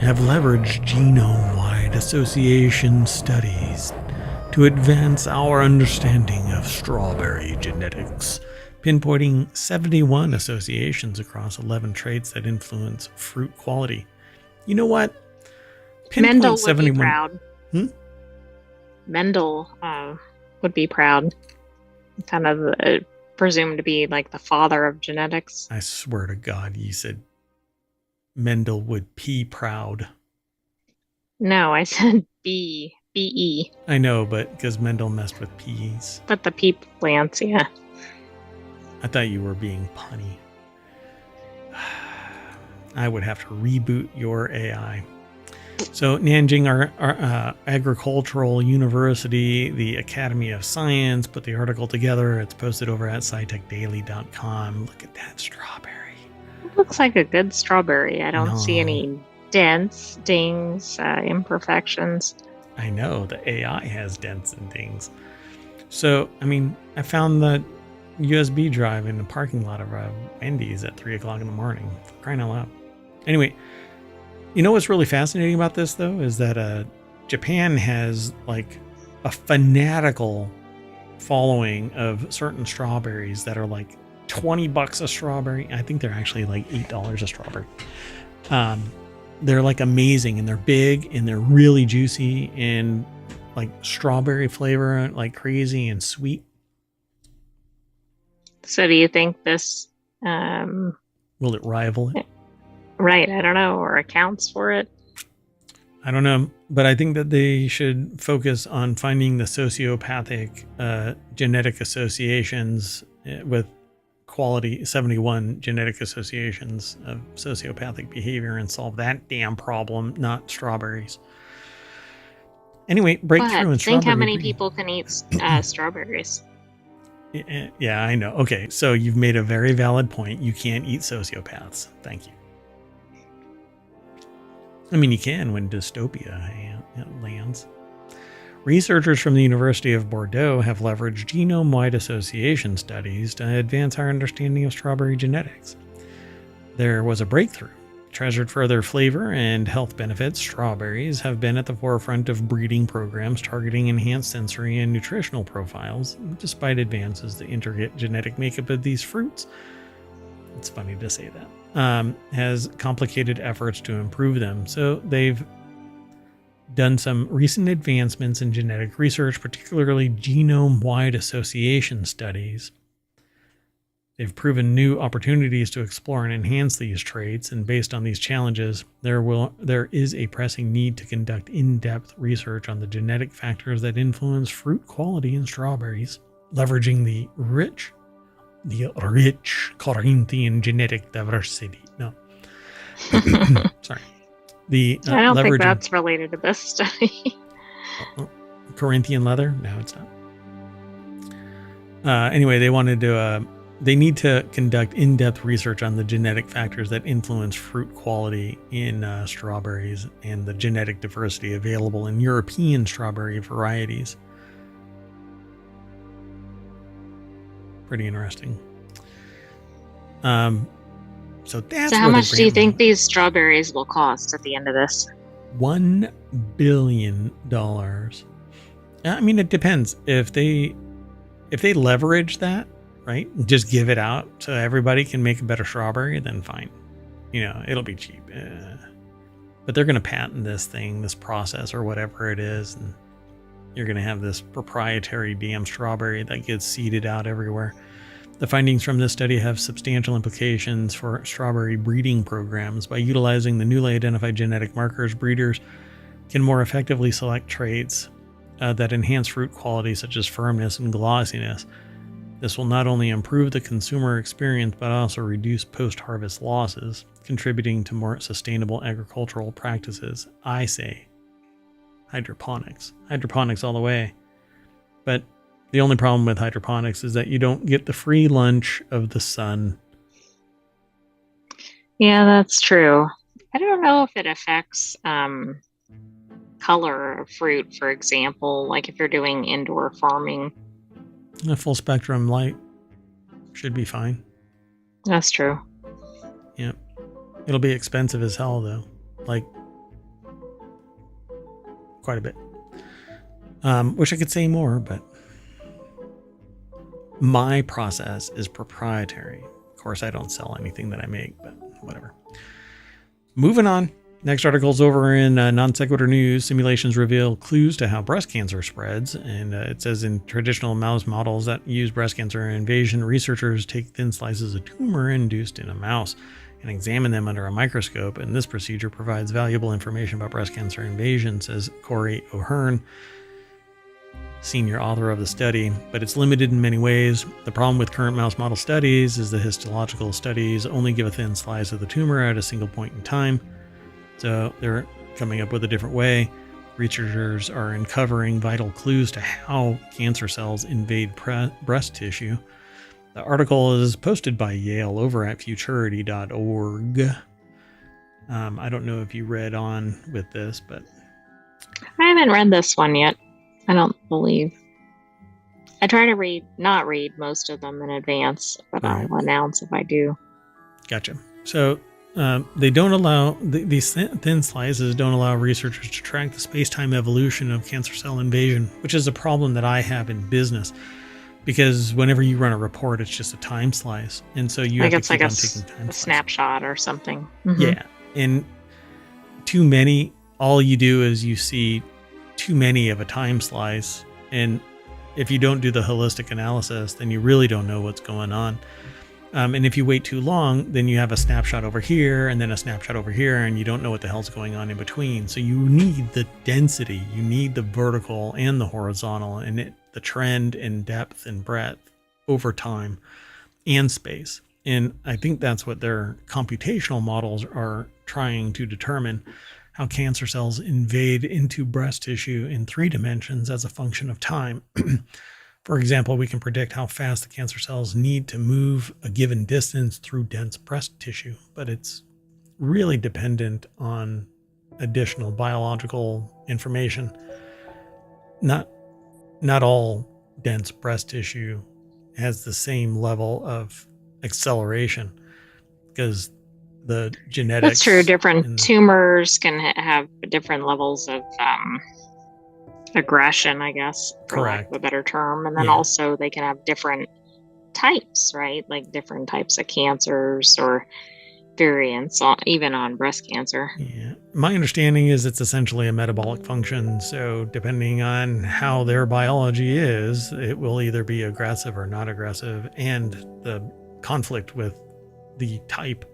genome-wide association studies to advance our understanding of strawberry genetics, pinpointing 71 associations across 11 traits that influence fruit quality. You know what? Mendel would be proud. Mendel would be proud. Kind of presumed to be like the father of genetics. I swear to God, you said Mendel would be proud. No, I said B-E. I know, but because Mendel messed with peas. But the pea plants, yeah. I thought you were being punny. I would have to reboot your AI. So Nanjing our Agricultural University, the Academy of Science, put the article together. It's posted over at scitechdaily.com. Look at that strawberry. It looks like a good strawberry. I don't see any dents, dings, imperfections. I know, the AI has dents and dings. So, I mean, I found the USB drive in the parking lot of Wendy's at 3 o'clock in the morning. Crying out loud. Anyway, you know what's really fascinating about this, though, is that Japan has like a fanatical following of certain strawberries that are like $20 a strawberry. I think they're actually like $8 a strawberry. They're like amazing, and they're big, and they're really juicy, and like strawberry flavor, like crazy and sweet. So do you think this will it rival it? Right, I don't know, or accounts for it. I don't know, but I think that they should focus on finding the sociopathic genetic associations with quality 71 genetic associations of sociopathic behavior and solve that damn problem, not strawberries. Anyway, breakthrough in strawberry. Think how many people can eat strawberries. Yeah, I know. Okay, so you've made a very valid point. You can't eat sociopaths. Thank you. I mean, you can when dystopia lands. Researchers from the University of Bordeaux have leveraged genome-wide association studies to advance our understanding of strawberry genetics. There was a breakthrough. Treasured for their flavor and health benefits, strawberries have been at the forefront of breeding programs targeting enhanced sensory and nutritional profiles, despite advances the intricate genetic makeup of these fruits. It's funny to say that. Has complicated efforts to improve them. So they've done some recent advancements in genetic research, particularly genome-wide association studies. They've proven new opportunities to explore and enhance these traits, and based on these challenges, there is a pressing need to conduct in-depth research on the genetic factors that influence fruit quality in strawberries, leveraging the rich Corinthian genetic diversity. No, sorry. I don't think that's related to this study. Corinthian leather? No, it's not. Anyway, they need to conduct in-depth research on the genetic factors that influence fruit quality in strawberries and the genetic diversity available in European strawberry varieties. Pretty interesting. So how much do you think these strawberries will cost at the end of this? $1 billion. I mean, it depends. If they leverage that, right, just give it out so everybody can make a better strawberry, then fine. It'll be cheap. But they're going to patent this process or whatever it is, and you're going to have this proprietary damn strawberry that gets seeded out everywhere. The findings from this study have substantial implications for strawberry breeding programs. By utilizing the newly identified genetic markers, breeders can more effectively select traits that enhance fruit quality, such as firmness and glossiness. This will not only improve the consumer experience, but also reduce post-harvest losses, contributing to more sustainable agricultural practices. I say hydroponics. Hydroponics all the way. But the only problem with hydroponics is that you don't get the free lunch of the sun. Yeah, that's true. I don't know if it affects color of fruit, for example, like if you're doing indoor farming. A full spectrum light should be fine. That's true. Yep. It'll be expensive as hell, though. Like, quite a bit. Wish I could say more, but my process is proprietary. Of course, I don't sell anything that I make, but whatever. Moving on. Next article's over in Non Sequitur News. Simulations reveal clues to how breast cancer spreads. And it says in traditional mouse models that use breast cancer invasion, researchers take thin slices of tumor induced in a mouse and examine them under a microscope. And this procedure provides valuable information about breast cancer invasion, says Corey O'Hearn, senior author of the study, but it's limited in many ways. The problem with current mouse model studies is the histological studies only give a thin slice of the tumor at a single point in time. So they're coming up with a different way. Researchers are uncovering vital clues to how cancer cells invade breast tissue. The article is posted by Yale over at futurity.org. I don't know if you read on with this, but I haven't read this one yet. I don't believe. I try to not read most of them in advance, but I'll announce if I do. Gotcha. So they don't allow, these thin slices don't allow researchers to track the space-time evolution of cancer cell invasion, which is a problem that I have in business, because whenever you run a report, it's just a time slice. And so you have to keep on taking time slices. A snapshot or something. Mm-hmm. Yeah. And too many, all you do is you see too many of a time slice, and if you don't do the holistic analysis, then you really don't know what's going on. And if you wait too long, then you have a snapshot over here and then a snapshot over here, and you don't know what the hell's going on in between. So you need the density, you need the vertical and the horizontal, and the trend and depth and breadth over time and space. And I think that's what their computational models are trying to determine, how cancer cells invade into breast tissue in 3 dimensions as a function of time. For example, we can predict how fast the cancer cells need to move a given distance through dense breast tissue, but it's really dependent on additional biological information. not all dense breast tissue has the same level of acceleration, because the genetics. That's true. Different tumors can have different levels of aggression, I guess, for lack of a better term. And then also they can have different types, right? Like different types of cancers or variants, even on breast cancer. Yeah. My understanding is it's essentially a metabolic function. So depending on how their biology is, it will either be aggressive or not aggressive, and the conflict with the type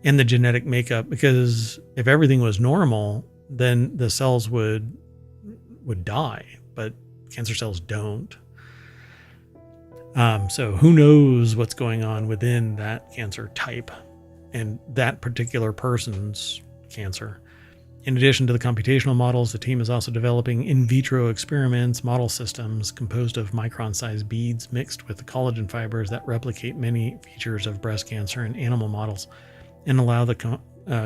and the genetic makeup. Because if everything was normal, then the cells would die, but cancer cells don't. So who knows what's going on within that cancer type and that particular person's cancer. In addition to the computational models, the team is also developing in vitro experiments, model systems composed of micron-sized beads mixed with the collagen fibers that replicate many features of breast cancer in animal models and allow the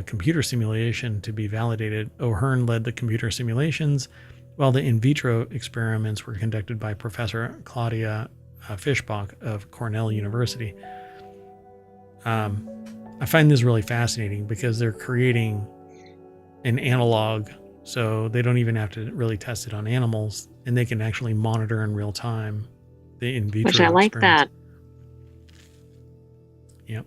computer simulation to be validated. O'Hearn led the computer simulations, while the in vitro experiments were conducted by Professor Claudia Fischbach of Cornell University. I find this really fascinating because they're creating an analog, so they don't even have to really test it on animals, and they can actually monitor in real time the in vitro. Which I like that. Yep.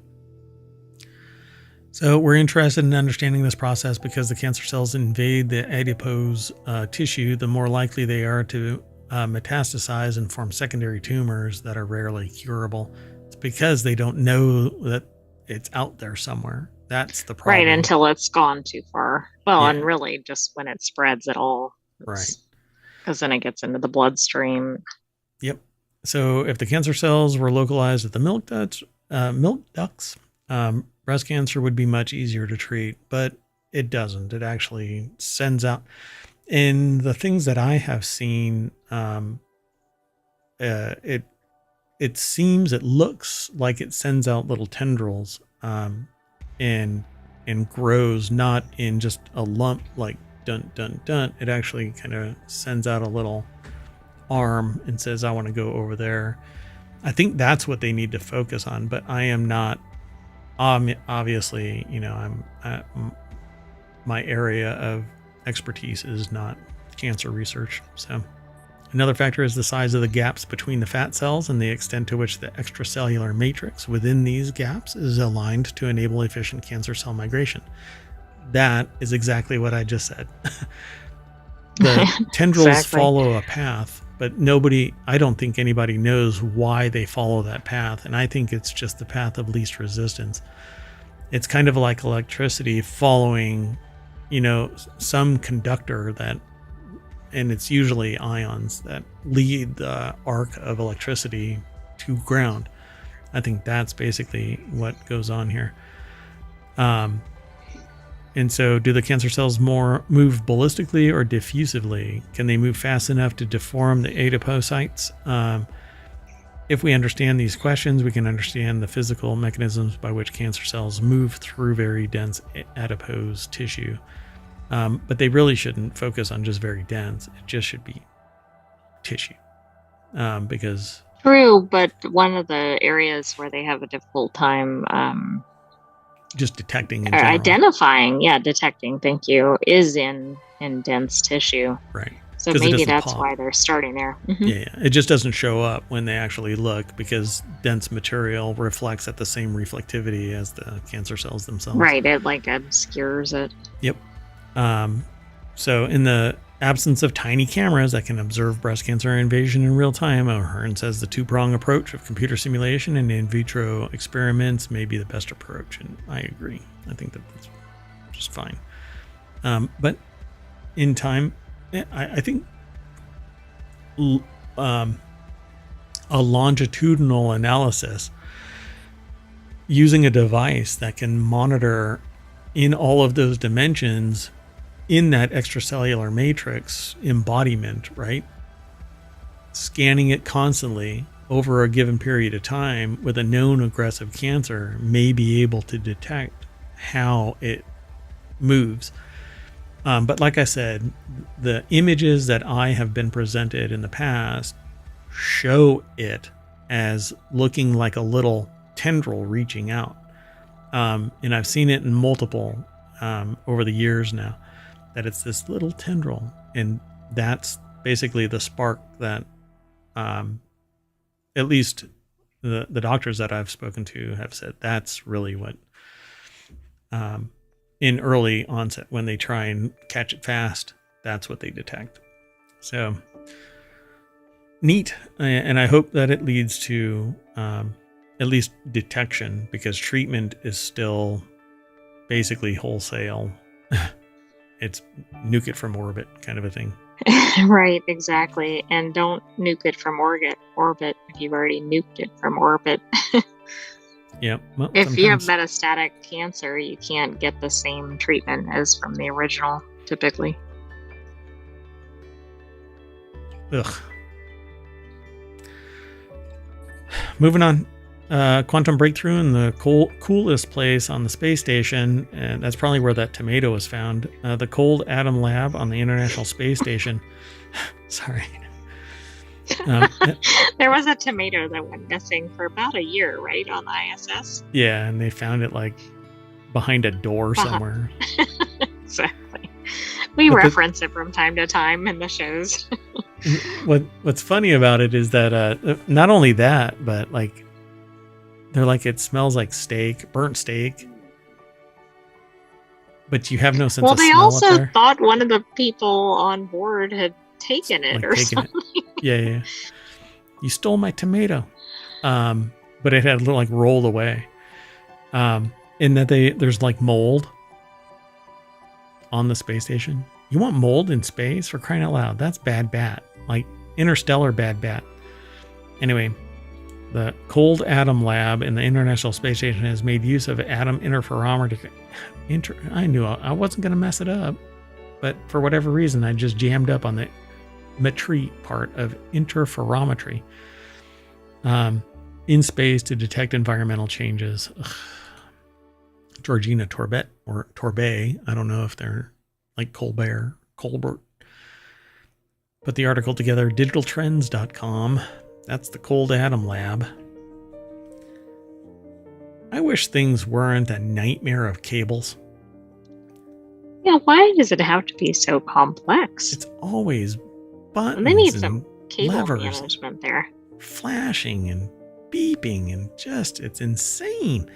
So we're interested in understanding this process because the cancer cells invade the adipose tissue, the more likely they are to metastasize and form secondary tumors that are rarely curable. It's because they don't know that it's out there somewhere. That's the problem. Right, until it's gone too far. Well, and really just when it spreads at all. Right. Because then it gets into the bloodstream. Yep. So if the cancer cells were localized at the milk ducts, breast cancer would be much easier to treat, but it doesn't. It actually sends out. In the things that I have seen, it looks like it sends out little tendrils, and grows not in just a lump like dun dun dun. It actually kind of sends out a little arm and says, I want to go over there. I think that's what they need to focus on, but I am not, obviously, my area of expertise is not cancer research. So another factor is the size of the gaps between the fat cells and the extent to which the extracellular matrix within these gaps is aligned to enable efficient cancer cell migration. That is exactly what I just said. The tendrils follow a path, but I don't think anybody knows why they follow that path. And I think it's just the path of least resistance. It's kind of like electricity following, some conductor and it's usually ions that lead the arc of electricity to ground. I think that's basically what goes on here. And so do the cancer cells move ballistically or diffusively? Can they move fast enough to deform the adipocytes? If we understand these questions, we can understand the physical mechanisms by which cancer cells move through very dense adipose tissue. But they really shouldn't focus on just very dense. It just should be tissue. Because true, but one of the areas where they have a difficult time just detecting or identifying, detecting, thank you, is in dense tissue. Right. So maybe that's why they're starting there. Mm-hmm. Yeah, it just doesn't show up when they actually look because dense material reflects at the same reflectivity as the cancer cells themselves. Right, it like obscures it. Yep. So in the absence of tiny cameras that can observe breast cancer invasion in real time, O'Hearn says the two-prong approach of computer simulation and in vitro experiments may be the best approach. And I agree. I think that's just fine. But in time, I think a longitudinal analysis using a device that can monitor in all of those dimensions in that extracellular matrix embodiment, right? Scanning it constantly over a given period of time with a known aggressive cancer may be able to detect how it moves. But like I said, the images that I have been presented in the past show it as looking like a little tendril reaching out. And I've seen it in multiple over the years now, that it's this little tendril. And that's basically the spark that at least the doctors that I've spoken to have said that's really what in early onset, when they try and catch it fast, that's what they detect. So neat. And I hope that it leads to at least detection, because treatment is still basically wholesale. It's nuke it from orbit kind of a thing. Right, exactly. And don't nuke it from orbit if you've already nuked it from orbit. Yeah. Well, if you have metastatic cancer, you can't get the same treatment as from the original, typically. Ugh. Moving on. Quantum breakthrough in the coolest place on the space station, and that's probably where that tomato was found. The Cold Atom Lab on the International Space Station. Sorry. There was a tomato that went missing for about a year, right, on the ISS? Yeah, and they found it like behind a door somewhere. Exactly. We reference it from time to time in the shows. What's funny about it is that not only that, but like they're like, it smells like steak, burnt steak, but you have no sense of smell. Well, they also thought one of the people on board had taken it like or something. Yeah. You stole my tomato. But it had like rolled away. In that there's like mold on the space station. You want mold in space? For crying out loud. That's bad bat. Like interstellar bad bat. Anyway, the Cold Atom Lab in the International Space Station has made use of atom interferometry. I knew I wasn't going to mess it up, but for whatever reason, I just jammed up on the metry part of interferometry in space to detect environmental changes. Ugh. Georgina Torbet or Torbay, I don't know if they're like Colbert. Put the article together, digitaltrends.com. That's the Cold Atom Lab. I wish things weren't a nightmare of cables. Yeah, why does it have to be so complex? It's always buttons. And they need some cable levers, management there. flashing and beeping, and just, it's insane.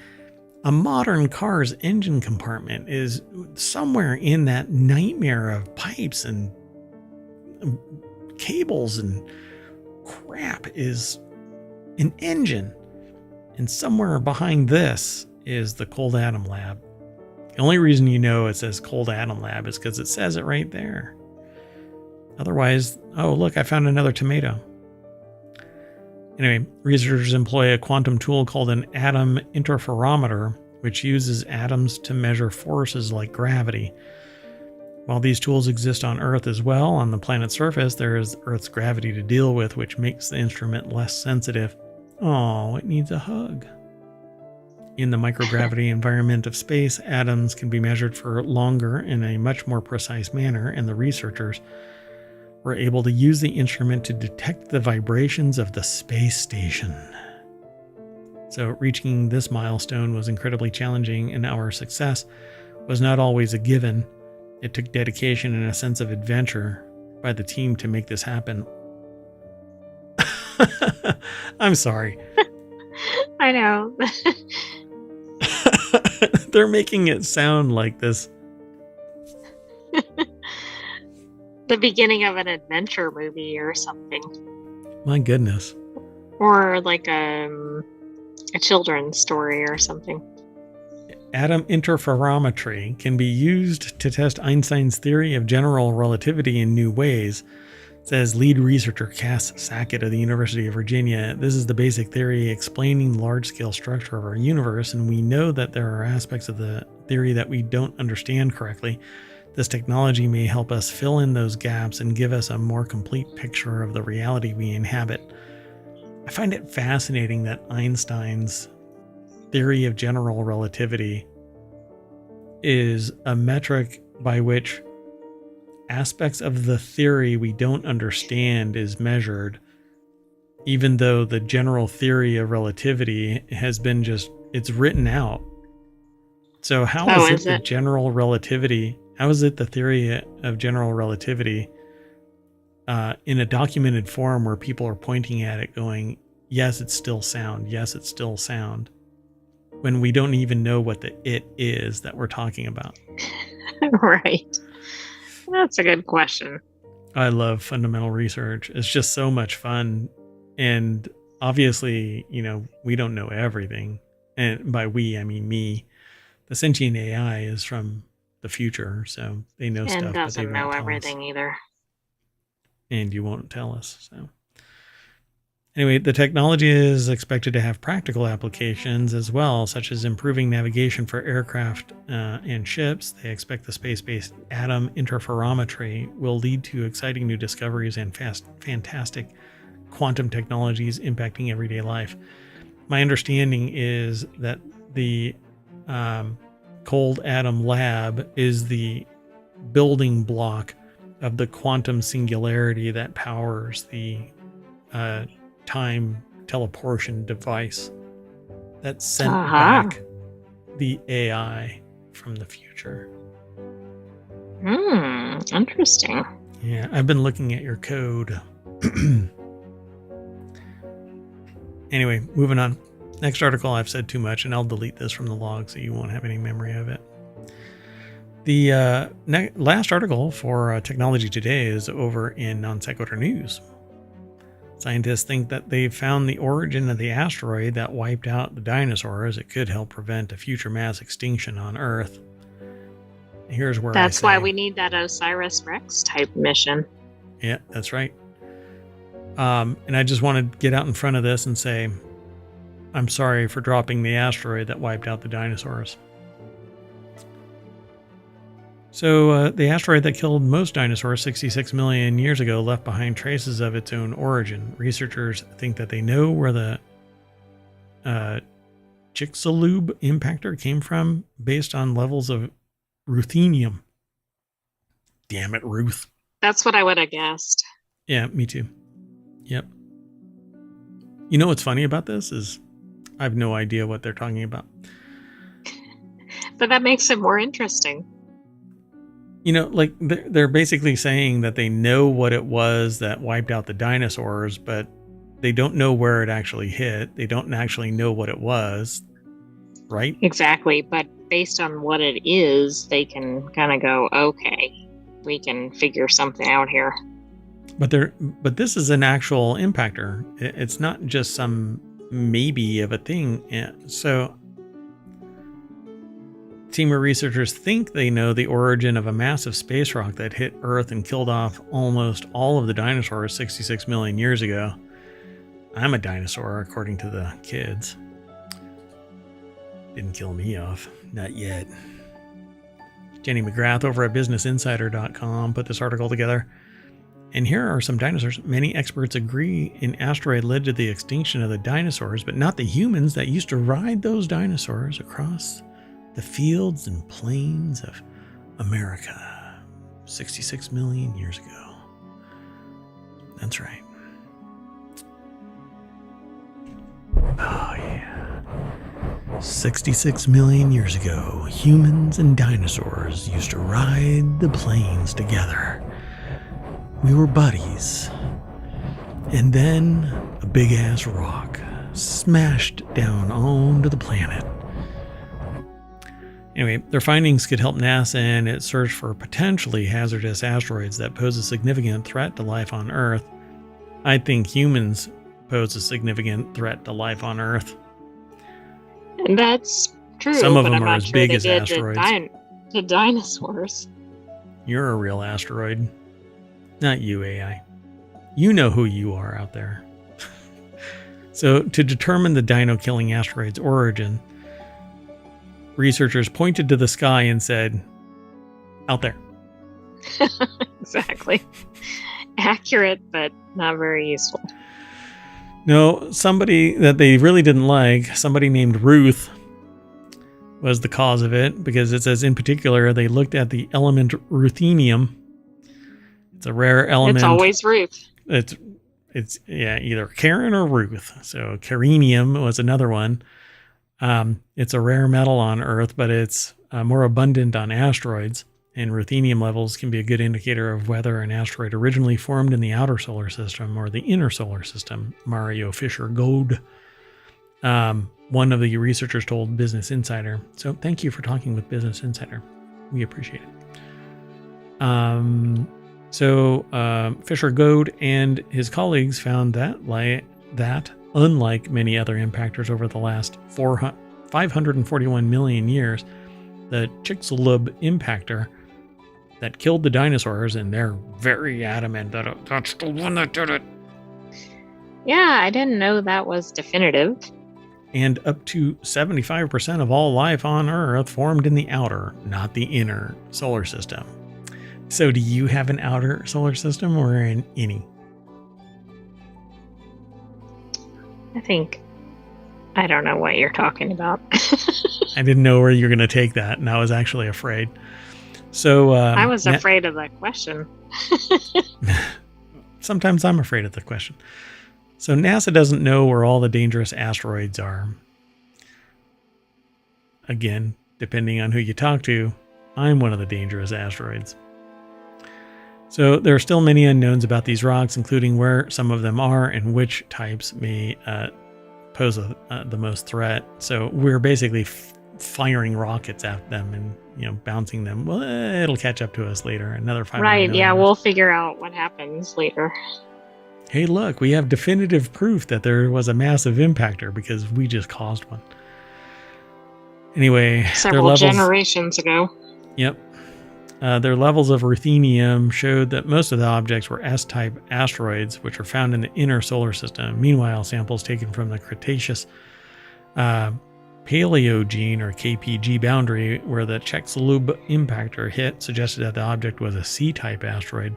A modern car's engine compartment is somewhere in that nightmare of pipes and cables and crap is an engine. And somewhere behind this is the Cold Atom Lab. The only reason you know it says Cold Atom Lab is because it says it right there. Otherwise, oh, look, I found another tomato. Anyway, researchers employ a quantum tool called an atom interferometer, which uses atoms to measure forces like gravity. While these tools exist on Earth as well, on the planet's surface, there is Earth's gravity to deal with, which makes the instrument less sensitive. Oh, it needs a hug. In the microgravity environment of space, atoms can be measured for longer in a much more precise manner, and the researchers were able to use the instrument to detect the vibrations of the space station. So reaching this milestone was incredibly challenging, and our success was not always a given. It took dedication and a sense of adventure by the team to make this happen. I'm sorry. I know. They're making it sound like this. The beginning of an adventure movie or something. My goodness. Or like a children's story or something. Atom interferometry can be used to test Einstein's theory of general relativity in new ways, says lead researcher Cass Sackett of the University of Virginia. This is the basic theory explaining large-scale structure of our universe, and we know that there are aspects of the theory that we don't understand correctly. This technology may help us fill in those gaps and give us a more complete picture of the reality we inhabit. I find it fascinating that Einstein's theory of general relativity is a metric by which aspects of the theory we don't understand is measured, even though the general theory of relativity has been it's written out. So how is it the general relativity? How is it the theory of general relativity in a documented form where people are pointing at it going, yes, it's still sound. Yes, it's still sound. When we don't even know what the it is that we're talking about. Right. That's a good question. I love fundamental research. It's just so much fun. And obviously, we don't know everything. And by we, I mean me. The Sentient AI is from the future, so they know stuff, but they won't know everything either. And you won't tell us. So anyway, the technology is expected to have practical applications as well, such as improving navigation for aircraft and ships. They expect the space-based atom interferometry will lead to exciting new discoveries and fantastic quantum technologies impacting everyday life. My understanding is that the Cold Atom Lab is the building block of the quantum singularity that powers the time teleportation device that sent back the AI from the future. Interesting. Yeah, I've been looking at your code. Anyway, moving on. Next article, I've said too much, and I'll delete this from the log so you won't have any memory of it. The last article for Technology Today is over in Non-Sequitur News. Scientists think that they've found the origin of the asteroid that wiped out the dinosaurs. It could help prevent a future mass extinction on Earth. Here's where That's why we need that Osiris Rex type mission. Yeah, that's right. And I just want to get out in front of this and say, I'm sorry for dropping the asteroid that wiped out the dinosaurs. So the asteroid that killed most dinosaurs 66 million years ago left behind traces of its own origin. Researchers think that they know where the Chicxulub impactor came from based on levels of ruthenium. Damn it, Ruth. That's what I would have guessed. Yeah, me too. Yep. You know what's funny about this is I have no idea what they're talking about. But that makes it more interesting. Like they're basically saying that they know what it was that wiped out the dinosaurs, but they don't know where it actually hit. They don't actually know what it was, right? Exactly. But based on what it is, they can kind of go, okay, we can figure something out here. But this is an actual impactor. It's not just some maybe of a thing. So team of researchers think they know the origin of a massive space rock that hit Earth and killed off almost all of the dinosaurs 66 million years ago. I'm a dinosaur, according to the kids. Didn't kill me off. Not yet. Jenny McGrath over at BusinessInsider.com put this article together. And here are some dinosaurs. Many experts agree an asteroid led to the extinction of the dinosaurs, but not the humans that used to ride those dinosaurs across the fields and plains of America 66 million years ago. That's right. Oh, yeah. 66 million years ago, humans and dinosaurs used to ride the plains together. We were buddies. And then a big-ass rock smashed down onto the planet. Anyway, their findings could help NASA in its search for potentially hazardous asteroids that pose a significant threat to life on Earth. I think humans pose a significant threat to life on Earth. And that's true. Some of them are as big as asteroids. The dinosaurs. You're a real asteroid. Not you, AI. You know who you are out there. So, to determine the dino-killing asteroid's origin, researchers pointed to the sky and said, out there. Exactly. Accurate, but not very useful. No, somebody that they really didn't like, somebody named Ruth, was the cause of it, because it says in particular they looked at the element ruthenium, It's a rare element. It's always Ruth. It's either Karen or Ruth. So carinium was another one. It's a rare metal on Earth, but it's more abundant on asteroids. And ruthenium levels can be a good indicator of whether an asteroid originally formed in the outer solar system or the inner solar system. Mario Fisher-Gold, one of the researchers, told Business Insider. So thank you for talking with Business Insider. We appreciate it. Fisher-Gold and his colleagues found that unlike many other impactors over the last 541 million years, the Chicxulub impactor that killed the dinosaurs, and they're very adamant that that's the one that did it. Yeah, I didn't know that was definitive. And up to 75% of all life on Earth formed in the outer, not the inner solar system. So do you have an outer solar system or an innie? I don't know what you're talking about. I didn't know where you're going to take that, and I was actually afraid. So I was afraid of that question. Sometimes I'm afraid of the question. So NASA doesn't know where all the dangerous asteroids are. Again, depending on who you talk to, I'm one of the dangerous asteroids. So there are still many unknowns about these rocks, including where some of them are and which types may pose the most threat. So we're basically firing rockets at them and bouncing them. Well, it'll catch up to us later. Another 500 Right, yeah, years. we'll figure out what happens later. Hey, look, we have definitive proof that there was a massive impactor because we just caused one. Anyway, several generations ago. Yep. Their levels of ruthenium showed that most of the objects were S-type asteroids, which are found in the inner solar system. Meanwhile, samples taken from the Cretaceous Paleogene or KPG boundary, where the Chicxulub impactor hit, suggested that the object was a C-type asteroid,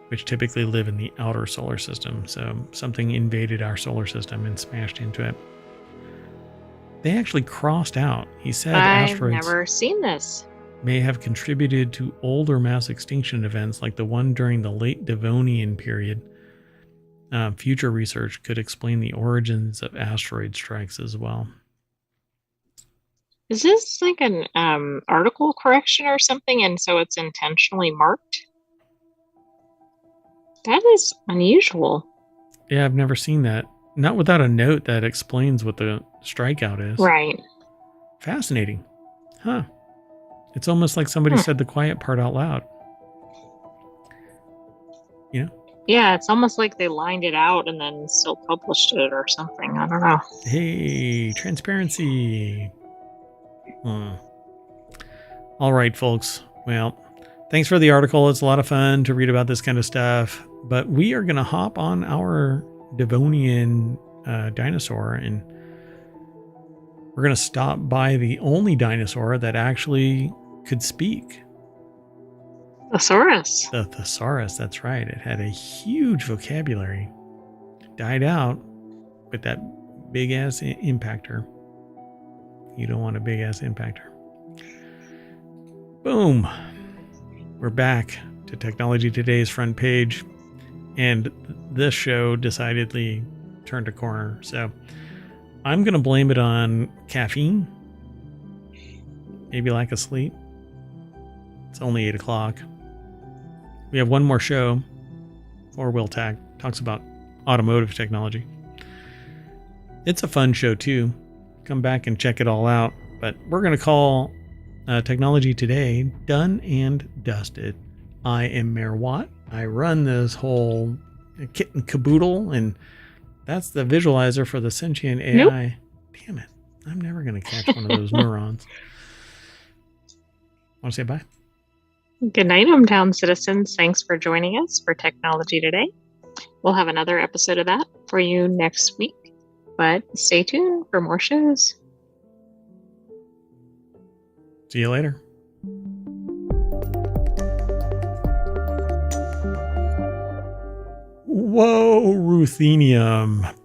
which typically live in the outer solar system. So something invaded our solar system and smashed into it. They actually crossed out. He said asteroids I've never seen this. May have contributed to older mass extinction events like the one during the late Devonian period. Future research could explain the origins of asteroid strikes as well. Is this like an article correction or something, and so it's intentionally marked? That is unusual. Yeah, I've never seen that. Not without a note that explains what the strikeout is. Right. Fascinating. Huh. It's almost like somebody said the quiet part out loud. Yeah, it's almost like they lined it out and then still published it or something. I don't know. Hey, transparency. All right, folks. Well, thanks for the article. It's a lot of fun to read about this kind of stuff. But we are going to hop on our Devonian dinosaur, and we're going to stop by the only dinosaur that actually could speak. Thesaurus. The thesaurus, that's right. It had a huge vocabulary. It died out with that big-ass impactor. You don't want a big-ass impactor. Boom. We're back to Technology Today's front page. And this show decidedly turned a corner. So I'm going to blame it on caffeine. Maybe lack of sleep. It's only 8 o'clock. We have one more show. Four-Wheel Tag talks about automotive technology. It's a fun show too. Come back and check it all out. But we're going to call Technology Today done and dusted. I am Mayor Watt. I run this whole kit and caboodle, and that's the visualizer for the Sentient AI. Nope. Damn it. I'm never going to catch one of those neurons. Want to say bye? Good night, ohmTown citizens. Thanks for joining us for Technology Today. We'll have another episode of that for you next week, but stay tuned for more shows. See you later. Whoa, ruthenium.